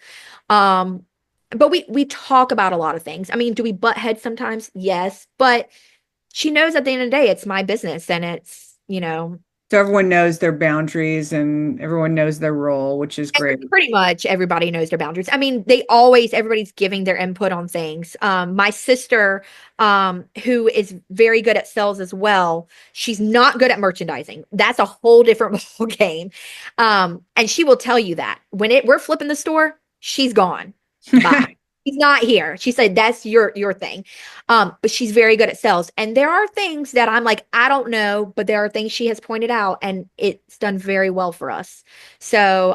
Um, but we talk about a lot of things. I mean, do we butt heads sometimes? Yes. But she knows at the end of the day, it's my business and it's. So everyone knows their boundaries and everyone knows their role, which is great. Pretty much everybody knows their boundaries. I mean, everybody's giving their input on things. My sister, who is very good at sales as well, she's not good at merchandising. That's a whole different ball game. And she will tell you that when we're flipping the store, she's gone. Bye. She's not here. She said, that's your thing. But she's very good at sales. And there are things that I'm like, I don't know, but there are things she has pointed out and it's done very well for us. So,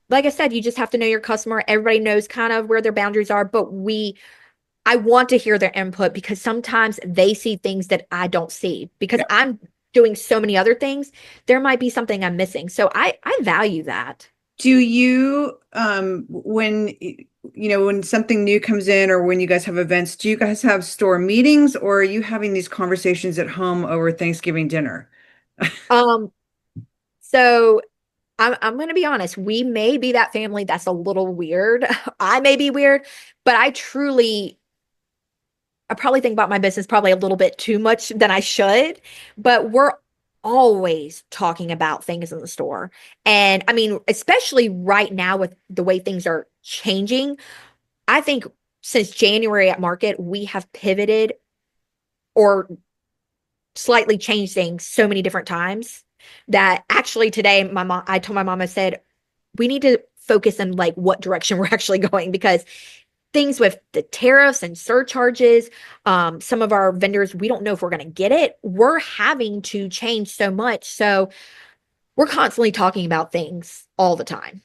like I said, you just have to know your customer. Everybody knows kind of where their boundaries are, but I want to hear their input because sometimes they see things that I don't see because Yeah. I'm doing so many other things. There might be something I'm missing. So I value that. Do you, when something new comes in or when you guys have events, do you guys have store meetings or are you having these conversations at home over Thanksgiving dinner? Um, so I'm going to be honest. We may be that family that's a little weird. I may be weird, but I probably think about my business probably a little bit too much than I should, but we're always talking about things in the store. And I mean, especially right now with the way things are changing, I think since January at market, we have pivoted or slightly changed things so many different times that actually today I told my mom, I said, we need to focus on like what direction we're actually going because things with the tariffs and surcharges, some of our vendors, we don't know if we're going to get it. We're having to change so much. So we're constantly talking about things all the time.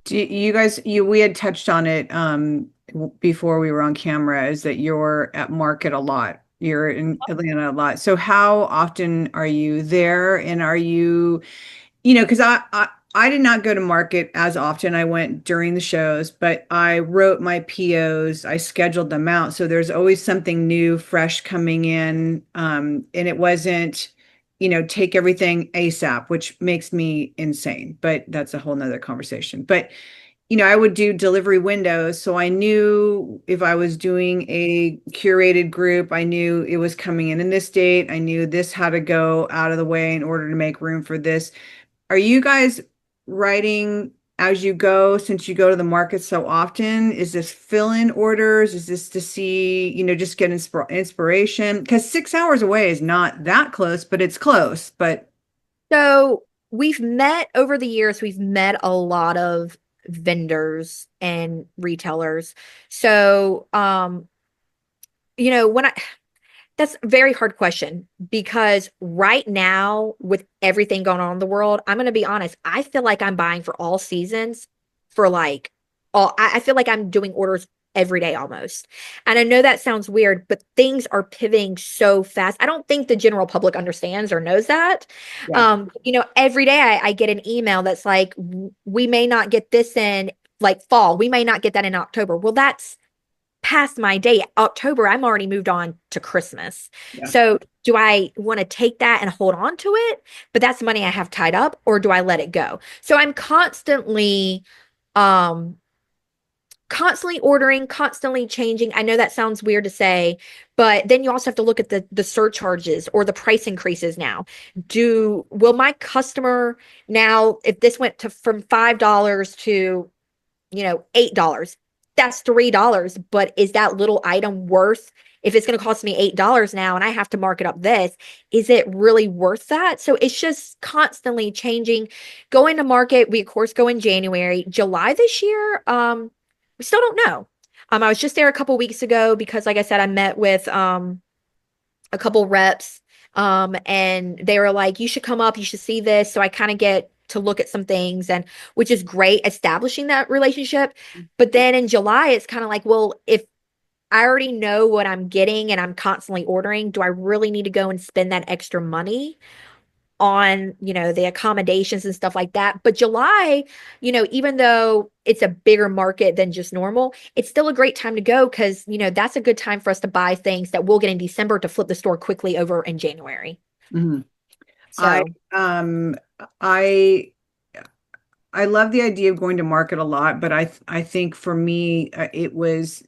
Do you guys, we had touched on it before we were on camera, is that you're at market a lot. You're in Atlanta a lot. So how often are you there? And are you, because I did not go to market as often. I went during the shows, but I wrote my POs, I scheduled them out. So there's always something new, fresh coming in. And it wasn't, take everything ASAP, which makes me insane, but that's a whole nother conversation. But I would do delivery windows. So I knew if I was doing a curated group, I knew it was coming in this date. I knew this had to go out of the way in order to make room for this. Are you guys writing as you go since you go to the market so often? Is this fill-in orders? Is this to see, just get inspiration? Because 6 hours away is not that close, but it's close. But So we've met over the years, we've met a lot of vendors and retailers. So, when that's a very hard question because right now, with everything going on in the world, I'm going to be honest. I feel like I'm buying for all seasons for like I feel like I'm doing orders every day almost. And I know that sounds weird, but things are pivoting so fast. I don't think the general public understands or knows that. yeah, Every day I get an email that's like, we may not get this in like fall. We may not get that in October. Well, that's past my date. October, I'm already moved on to Christmas. yeah. So do I want to take that and hold on to it? But that's money I have tied up, or do I let it go? So I'm um, constantly ordering, constantly changing. I know that sounds weird to say, but then you also have to look at the surcharges or the price increases now. Will my customer now, if this went to from $5 to $8, that's $3. But is that little item worth, if it's going to cost me $8 now and I have to mark it up this, is it really worth that? So it's just constantly changing. Going to market, we of course go in January. July this year, we still don't know. I was just there a couple weeks ago because, like I said, I met with a couple reps, and they were like, you should come up, you should see this. So I kind of get to look at some things, and which is great, establishing that relationship. But then in July, it's kind of like, well, if I already know what I'm getting and I'm constantly ordering, do I really need to go and spend that extra money? on, the accommodations and stuff like that. But July, even though it's a bigger market than just normal, it's still a great time to go because, that's a good time for us to buy things that we'll get in December to flip the store quickly over in January. Mhm. I So, um I I love the idea of going to market a lot, but I think for me it was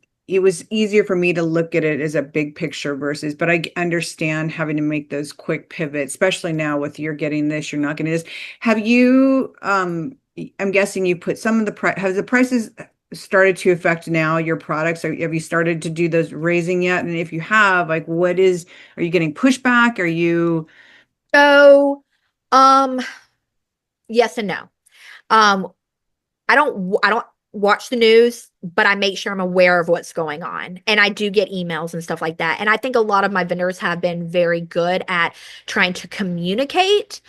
easier for me to look at it as a big picture versus, but understand having to make those quick pivots, especially now with you're getting this, you're not getting this. Have you I'm guessing you put some of the price, have the prices started to affect now your products? Or have you started to do those raising yet? And if you have, like are you getting pushback? Are you so, um, yes and no. Um, I don't watch the news, but I make sure I'm aware of what's going on. And I do get emails and stuff like that. And I think a lot of my vendors have been very good at trying to communicate.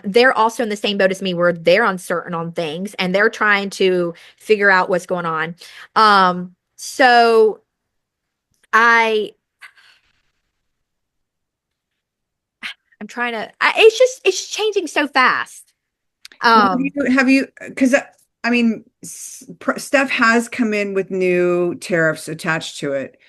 They're also in the same boat as me where they're uncertain on things and they're trying to figure out what's going on. So I I'm trying to it's changing so fast. Well, Um because I mean, stuff has come in with new tariffs attached to it.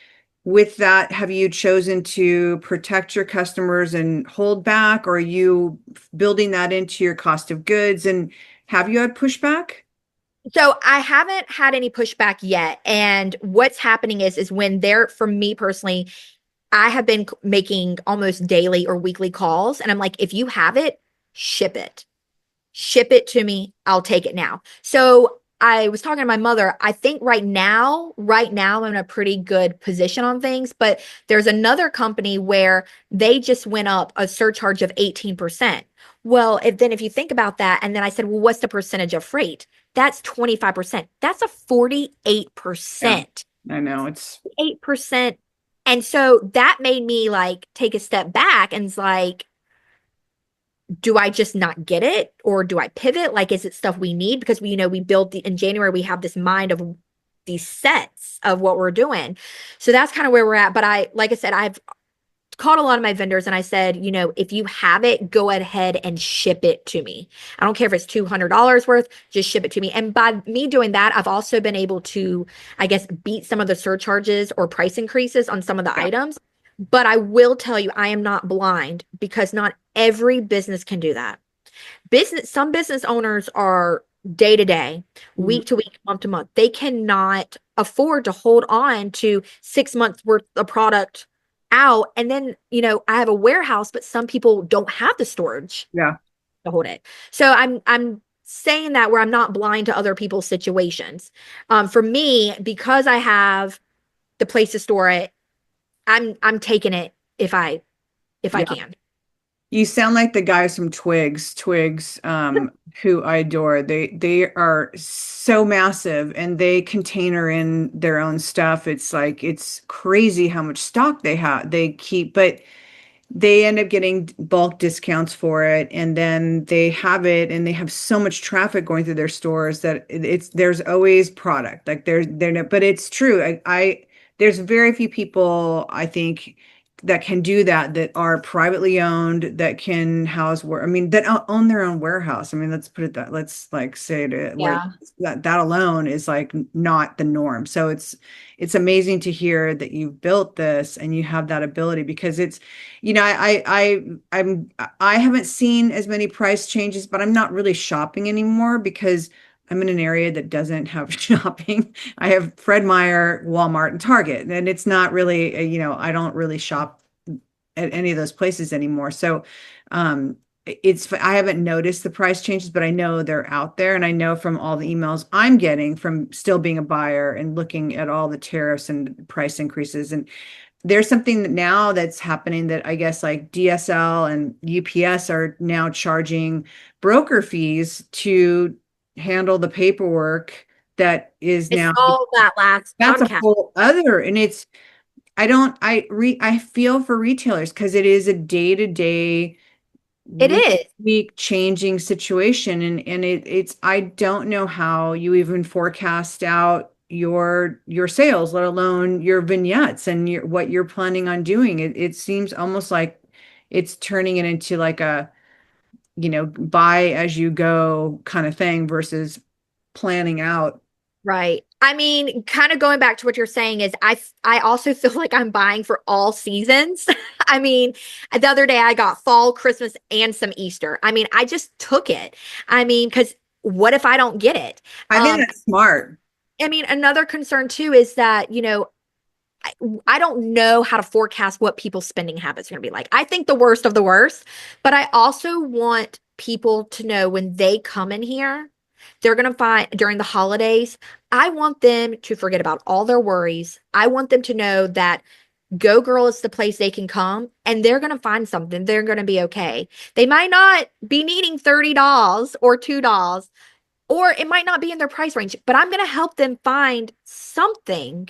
With that, have you chosen to protect your customers and hold back, or are you building that into your cost of goods? And have you had pushback? So I haven't had any pushback yet. And what's happening is when they're, for me personally, I have been making almost daily or weekly calls. And I'm like, if you have it, ship it. Ship it to me. I'll take it now. So I was talking to my mother. I think right now, I'm in a pretty good position on things, but there's another company where they just went up a surcharge of 18%. Well, if you think about that, and then I said, well, what's the percentage of freight? That's 25%. That's a Yeah, 48%. I know it's 8%. And so that made me like take a step back and it's like, do I just not get it or do I pivot? Like, is it stuff we need? Because we build in January, we have this mind of these sets of what we're doing. So that's kind of where we're at. But like I said, I've called a lot of my vendors and I said, if you have it, go ahead and ship it to me. I don't care if it's $200 worth, just ship it to me. And by me doing that, I've also been able to, I guess, beat some of the surcharges or price increases on some of the yeah. items. But I will tell you, I am not blind because not every business can do that. Some business owners are day to day, Mhm. week to week, month to month. They cannot afford to hold on to 6 months worth of product out. And then, I have a warehouse, but some people don't have the storage Yeah. to hold it. So I'm saying that where I'm not blind to other people's situations. For me, because I have the place to store it, I'm taking it if I Yeah. can. You sound like the guys from Twigs, who I adore. They are so massive and they container in their own stuff. It's like it's crazy how much stock they keep, but they end up getting bulk discounts for it, and then they have it and they have so much traffic going through their stores that there's always product. Like they're not, but it's true. I there's very few people I think that can do that are privately owned, that can house where I mean that own their own warehouse. I mean, let's put it that let's like say it where Yeah. that alone is like not the norm. So it's amazing to hear that you've built this and you have that ability, because it's I haven't seen as many price changes, but I'm not really shopping anymore because I'm in an area that doesn't have shopping. I have Fred Meyer, Walmart, and Target, and it's not really, I don't really shop at any of those places anymore. So, I haven't noticed the price changes, but I know they're out there, and I know from all the emails I'm getting from still being a buyer and looking at all the tariffs and price increases. And there's something now that's happening that I guess like DSL and UPS are now charging broker fees to handle the paperwork that is I now, saw that last that's a podcast. whole other, and I feel for retailers because it is a day-to-day, It is. week changing situation, and it's I don't know how you even forecast out your sales, let alone your vignettes and what you're planning on doing. It seems almost like it's turning it into like buy as you go kind of thing versus planning out. Right. I mean, kind of going back to what you're saying is I also feel like I'm buying for all seasons. I mean, the other day I got fall, Christmas, and some Easter. I mean, I just took it. I mean, because what if I don't get it? I think that's smart. I mean, another concern too is that, I don't know how to forecast what people's spending habits are going to be like. I think the worst of the worst, but I also want people to know when they come in here, they're going to find during the holidays, I want them to forget about all their worries. I want them to know that Go Girl is the place they can come and they're going to find something. They're going to be okay. They might not be needing $30 or $2, or it might not be in their price range, but I'm going to help them find something.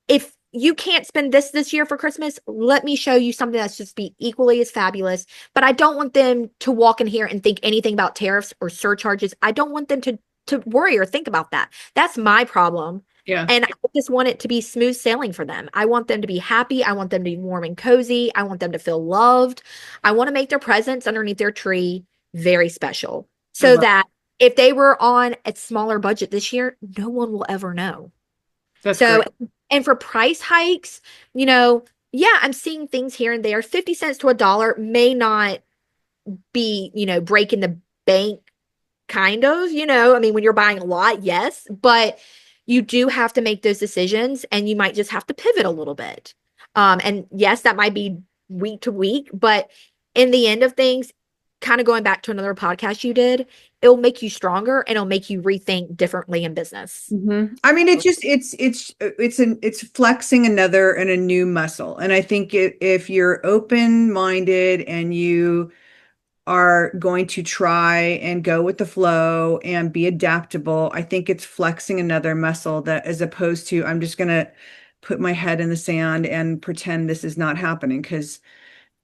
If you can't spend this year for Christmas, let me show you something that's just be equally as fabulous. But I don't want them to walk in here and think anything about tariffs or surcharges. I don't want them to worry or think about that. That's my problem. Yeah. And I just want it to be smooth sailing for them. I want them to be happy. I want them to be warm and cozy. I want them to feel loved. I want to make their presents underneath their tree very special so that if they were on a smaller budget this year, no one will ever know. That's so great. And for price hikes, yeah, I'm seeing things here and there. 50 cents to $1 may not be, breaking the bank, kind of, I mean, when you're buying a lot, yes, but you do have to make those decisions and you might just have to pivot a little bit. And yes, that might be week to week, but in the end of things, kind of going back to another podcast you did, it'll make you stronger and it'll make you rethink differently in business. I mean, it's flexing another and a new muscle. And I think if you're open-minded and you are going to try and go with the flow and be adaptable, I think it's flexing another muscle, that as opposed to I'm just going to put my head in the sand and pretend this is not happening, because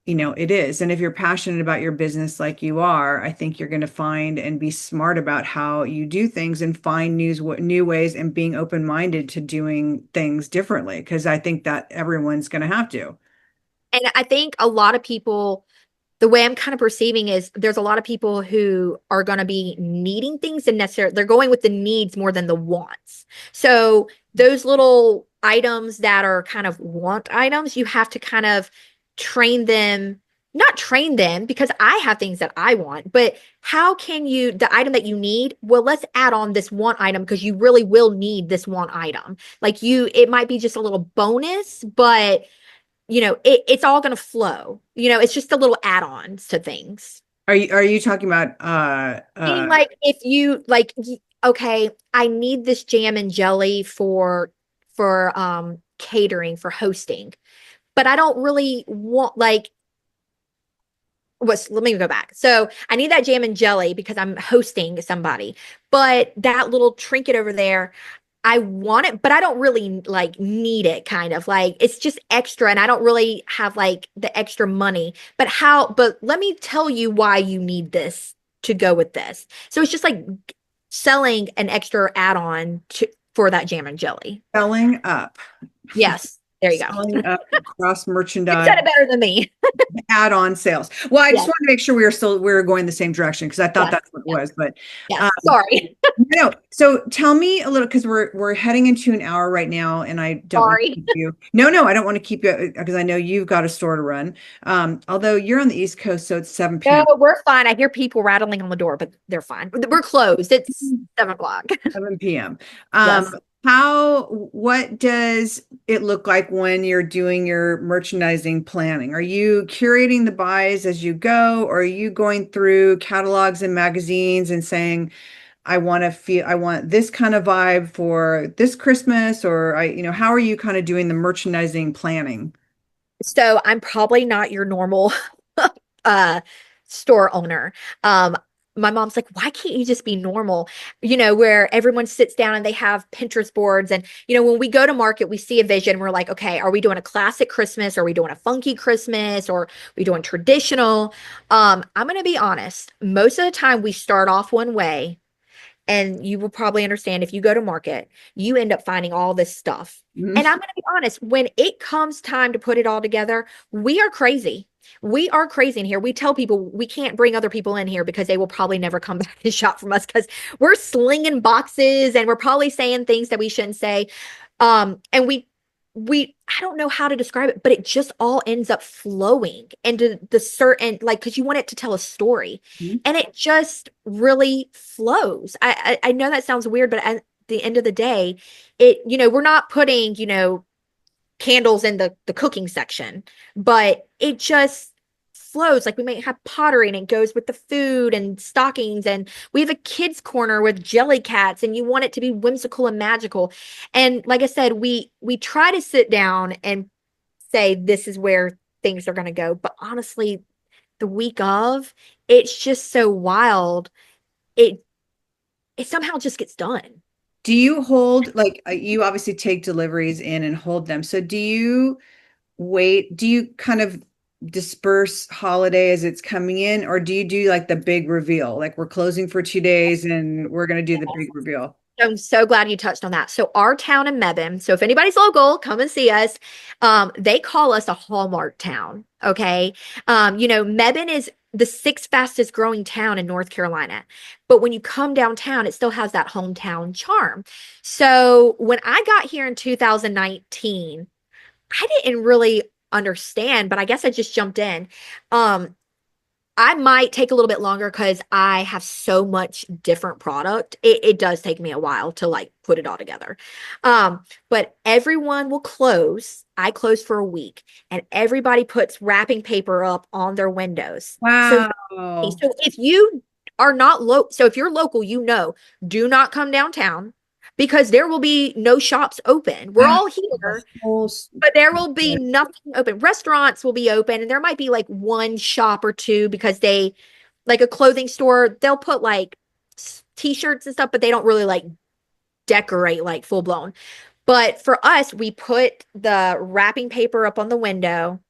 it is. And if you're passionate about your business like you are, I think you're going to find and be smart about how you do things and find new ways, and being open-minded to doing things differently, because I think that everyone's going to have to. And I think a lot of people, the way I'm kind of perceiving is there's a lot of people who are going to be needing things, and necessarily they're going with the needs more than the wants. So those little items that are kind of want items, you have to kind of not train them, because I have things that I want, but how can the item that you need, well, let's add on this one item because you really will need this one item. Like it might be just a little bonus, but it's all going to flow. It's just the little add-ons to things. Are you talking about Meaning, like, if you like, okay, I need this jam and jelly for catering, for hosting, but I don't really want let me go back. So I need that jam and jelly because I'm hosting somebody, but that little trinket over there, I want it, but I don't really need it, kind of like it's just extra and I don't really have the extra money. But let me tell you why you need this to go with this. So it's just like selling an extra add-on for that jam and jelly. Selling up. Yes. There you go. Selling up cross merchandise. You said it better than me. Add-on sales. Well, I just wanted to make sure we were going the same direction, because I thought that's what it was. But sorry. No. So tell me a little, because we're heading into an hour right now, and I don't want to keep you. No, I don't want to keep you, because I know you've got a store to run. Although you're on the East Coast, so it's 7 p.m. No, we're fine. I hear people rattling on the door, but they're fine. We're closed. It's 7 o'clock. 7 p.m. Yes. What does it look like when you're doing your merchandising planning? Are you curating the buys as you go, or are you going through catalogs and magazines and saying, I want this kind of vibe for this Christmas, or how are you kind of doing the merchandising planning? So I'm probably not your normal store owner. My mom's like, why can't you just be normal? Where everyone sits down and they have Pinterest boards. And, when we go to market, we see a vision. We're like, okay, are we doing a classic Christmas? Are we doing a funky Christmas? Or are we doing traditional? I'm going to be honest. Most of the time we start off one way, and you will probably understand if you go to market, you end up finding all this stuff. Mm-hmm. And I'm going to be honest, when it comes time to put it all together, we are crazy. We are crazy in here. We tell people we can't bring other people in here because they will probably never come back and shop from us because we're slinging boxes and we're probably saying things that we shouldn't say. And I don't know how to describe it, but it just all ends up flowing into the certain, like, because you want it to tell a story, Mhm. and it just really flows. I know that sounds weird, but at the end of the day, we're not putting, candles in the cooking section, but it just flows. Like we might have pottery and it goes with the food and stockings, and we have a kids corner with jelly cats, and you want it to be whimsical and magical. And like I said, we try to sit down and say this is where things are going to go, but honestly, the week of, it's just so wild. It it somehow just gets done. Do you hold like you obviously take deliveries in and hold them. So do you kind of disperse holiday as it's coming in, or do you do like the big reveal? Like we're closing for 2 days and we're gonna do the big reveal. I'm so glad you touched on that. So our town in Mebane, so if anybody's local, come and see us. They call us a Hallmark town. Okay. Mebane is the sixth fastest growing town in North Carolina. But when you come downtown, it still has that hometown charm. So when I got here in 2019, I didn't really understand, but I guess I just jumped in. Um, I might take a little bit longer because I have so much different product. It does take me a while to like put it all together. But everyone will close. I close for a week, and everybody puts wrapping paper up on their windows. So, Wow. so if you are not so if you're local, do not come downtown because there will be no shops open. We're Wow. all The here, whole but there will be nothing open. Restaurants will be open, and there might be like one shop or two because like a clothing store, they'll put like t-shirts and stuff, but they don't really like decorate like full blown. But for us, we put the wrapping paper up on the window,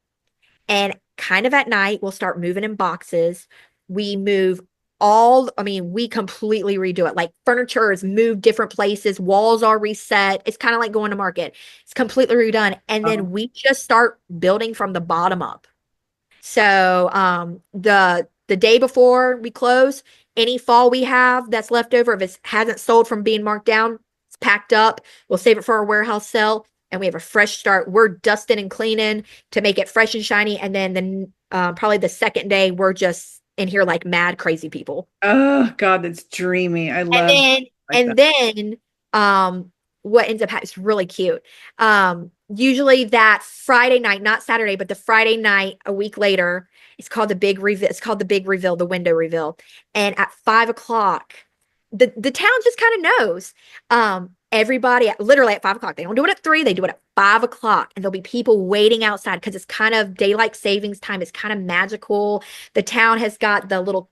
and kind of at night, we'll start moving in boxes. We move we completely redo it. Like furniture is moved different places, walls are reset. It's kind of like going to market. It's completely redone. And then we just start building from the bottom up. So the day before we close, any fall we have that's left over, if it hasn't sold from being marked down, it's packed up. We'll save it for our warehouse sale, and we have a fresh start. We're dusting and cleaning to make it fresh and shiny, and then probably the second day we're just in here like mad crazy people. Oh God, that's dreamy. I And love then, like that. and then, what ends up happening is really cute. Usually that Friday night, not Saturday, but the Friday night a week later, it's called the big reveal. It's called the big reveal, the window reveal. And at 5 o'clock, the town just kind of knows. Everybody literally at 5 o'clock. They don't do it at 3, they do it at 5 o'clock. And there'll be people waiting outside because it's kind of daylight savings time. It's kind of magical. The town has got the little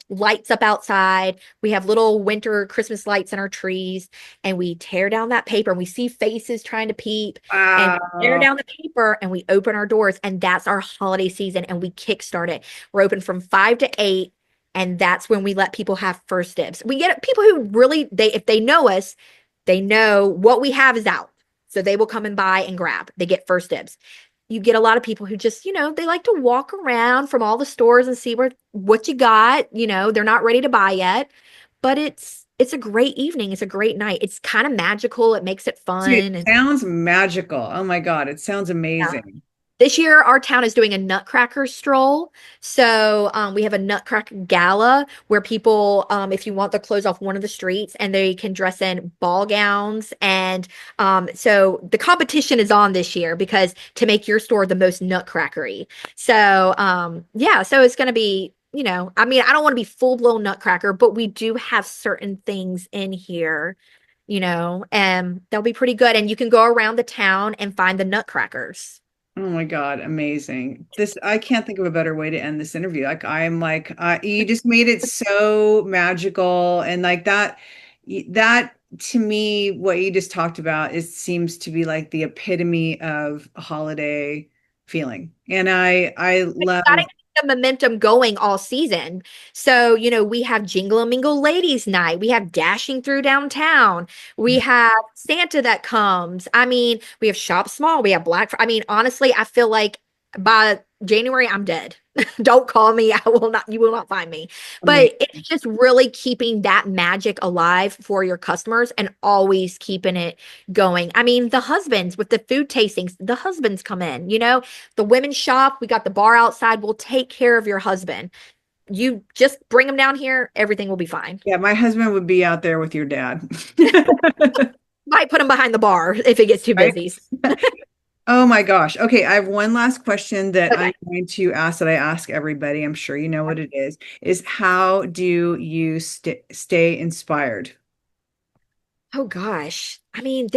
lights up outside. We have little winter Christmas lights in our trees, and we tear down that paper, and we see faces trying to peep, and tear Wow. down the paper, and we open our doors, and that's our holiday season, and we kickstart it. We're open from 5 to 8. And that's when we let people have first dibs. We get people who really, if they know us, they know what we have is out. So they will come and buy and grab. They get first dibs. You get a lot of people who just, they like to walk around from all the stores and see what you got. They're not ready to buy yet, but it's a great evening. It's a great night. It's kind of magical. It makes it Dude, it fun. And sounds magical. Oh my God, it sounds yeah. amazing. This year, our town is doing a Nutcracker stroll. So we have a Nutcracker gala where people, if you want, they'll close off one of the streets and they can dress in ball gowns. And so the competition is on this year because to make your store the most Nutcrackery. So yeah, so it's going to be, I don't want to be full blown Nutcracker, but we do have certain things in here, and they'll be pretty good. And you can go around the town and find the Nutcrackers. Oh my God, amazing. I can't think of a better way to end this interview. You just made it so magical and like that to me, what you just talked about, it seems to be like the epitome of a holiday feeling. And I love, Gotta keep the momentum going all season. So, we have Jingle and Mingle Ladies Night. We have Dashing Through Downtown. We have Santa that comes. I mean, we have Shop Small. We have Honestly, I feel like By January, I'm dead. Don't call me. You will not find me. Amazing. But it's just really keeping that magic alive for your customers and always keeping it going. I mean, the husbands with the food tastings, the husbands come in, the women's shop, we got the bar outside. We'll take care of your husband. You just bring them down here, everything will be fine. Yeah, my husband would be out there with your dad. Might put them behind the bar if it gets too Right? busy. Oh my gosh. Okay, I have one last question that Okay. I'm going to ask that I ask everybody. I'm sure you know what it is how do you stay inspired? Oh gosh. I mean,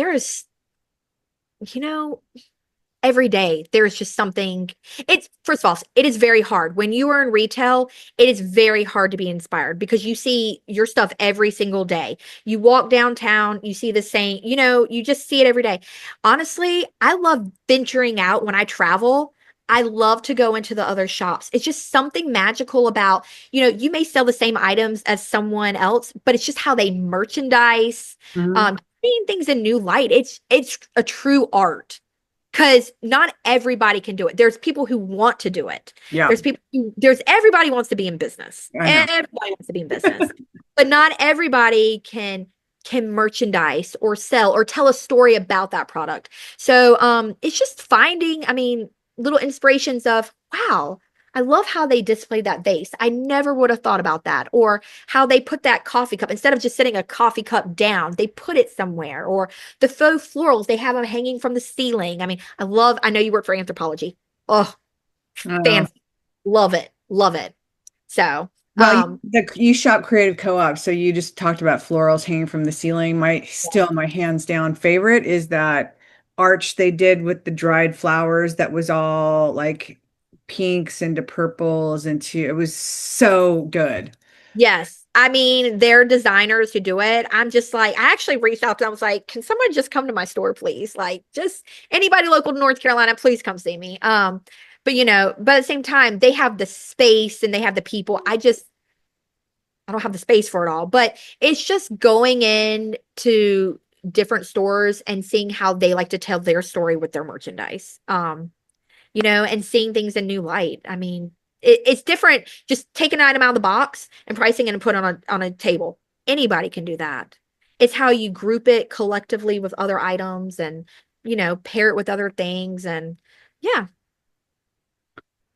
you know, every day there's just something. It's first of all, it is very hard when you are in retail. It is very hard to be inspired because you see your stuff every single day. You walk downtown, you see the same, you just see it every day. Honestly, I love venturing out when I travel. I love to go into the other shops. It's just something magical about, you may sell the same items as someone else, but it's just how they merchandise, Mhm. seeing things in new light. It's a true art because not everybody can do it. There's people who want to do it. Yeah, There's everybody wants to be in business. I know. Everybody wants to be in business, but not everybody can merchandise or sell or tell a story about that product. So it's just finding, I mean, little inspirations of, wow, I love how they displayed that vase. I never would have thought about that. Or how they put that coffee cup, instead of just setting a coffee cup down, they put it somewhere. Or the faux florals, they have them hanging from the ceiling. I mean, I know you work for anthropology. Oh, Oh. fancy. Love it. Love it. So, Well, you shop creative co-op, so you just talked about florals hanging from the ceiling. My hands down favorite is that arch they did with the dried flowers that was all like pinks into purples into it was so good. yes. I mean, they're designers who do it. I'm just like, I actually reached out to them. I was like, can someone just come to my store, please? Like, just anybody local to North Carolina, please come see me. But at the same time, they have the space and they have the people. I don't have the space for it all. But it's just going in to different stores and seeing how they like to tell their story with their merchandise. And seeing things in new light. I mean, it's different. Just take an item out of the box and pricing it and put it on a table. Anybody can do that. It's how you group it collectively with other items and, pair it with other things. And yeah.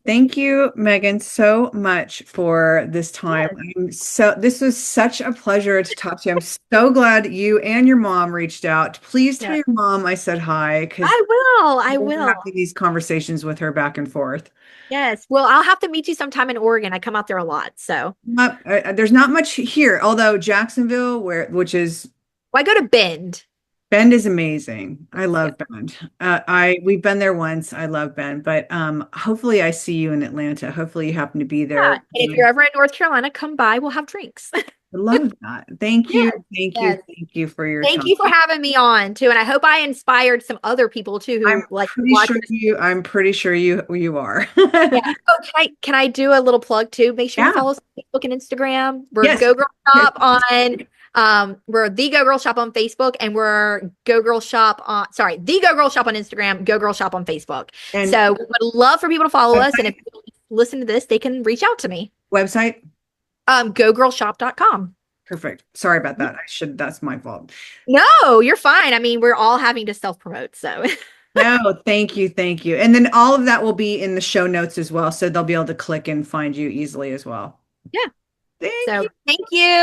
Thank you, Megan, so much for this time. Yes. This was such a pleasure to talk to you. I'm so glad you and your mom reached out. Please tell Yeah. your mom I said hi because I will. I we're will. having these conversations with her back and forth. Yes. Well, I'll have to meet you sometime in Oregon. I come out there a lot. So There's not much here, although Jacksonville, which is I go to Bend. Bend is amazing. I Yeah. love Bend. We've been there once. I love Bend, but hopefully I see you in Atlanta. Hopefully you happen to be Yeah. there. And if you're ever in North Carolina, come by. We'll have drinks. I love that. Thank you. Yes. Thank you. Yes. Thank you for your Thank time. you for having me on too. And I hope I inspired some other people too who like to watch this. I'm pretty sure you are. Yeah. Oh, can I do a little plug too? Make sure you Yeah. follow us on Facebook and Instagram. We're Yes. Go Girl Yes. Shop on we're the Go Girl Shop on Facebook and we're Go Girl Shop on the Go Girl Shop on Instagram, Go Girl Shop on Facebook. And So we would love for people to follow us. And if website, you listen to this, they can reach out to me. website. Gogirlshop.com. Perfect. Sorry about that. That's my fault. No, you're fine. I mean, we're all having to self-promote, so No, thank you. Thank you. And then all of that will be in the show notes as well. So they'll be able to click and find you easily as well. yeah. Thank So you. thank you.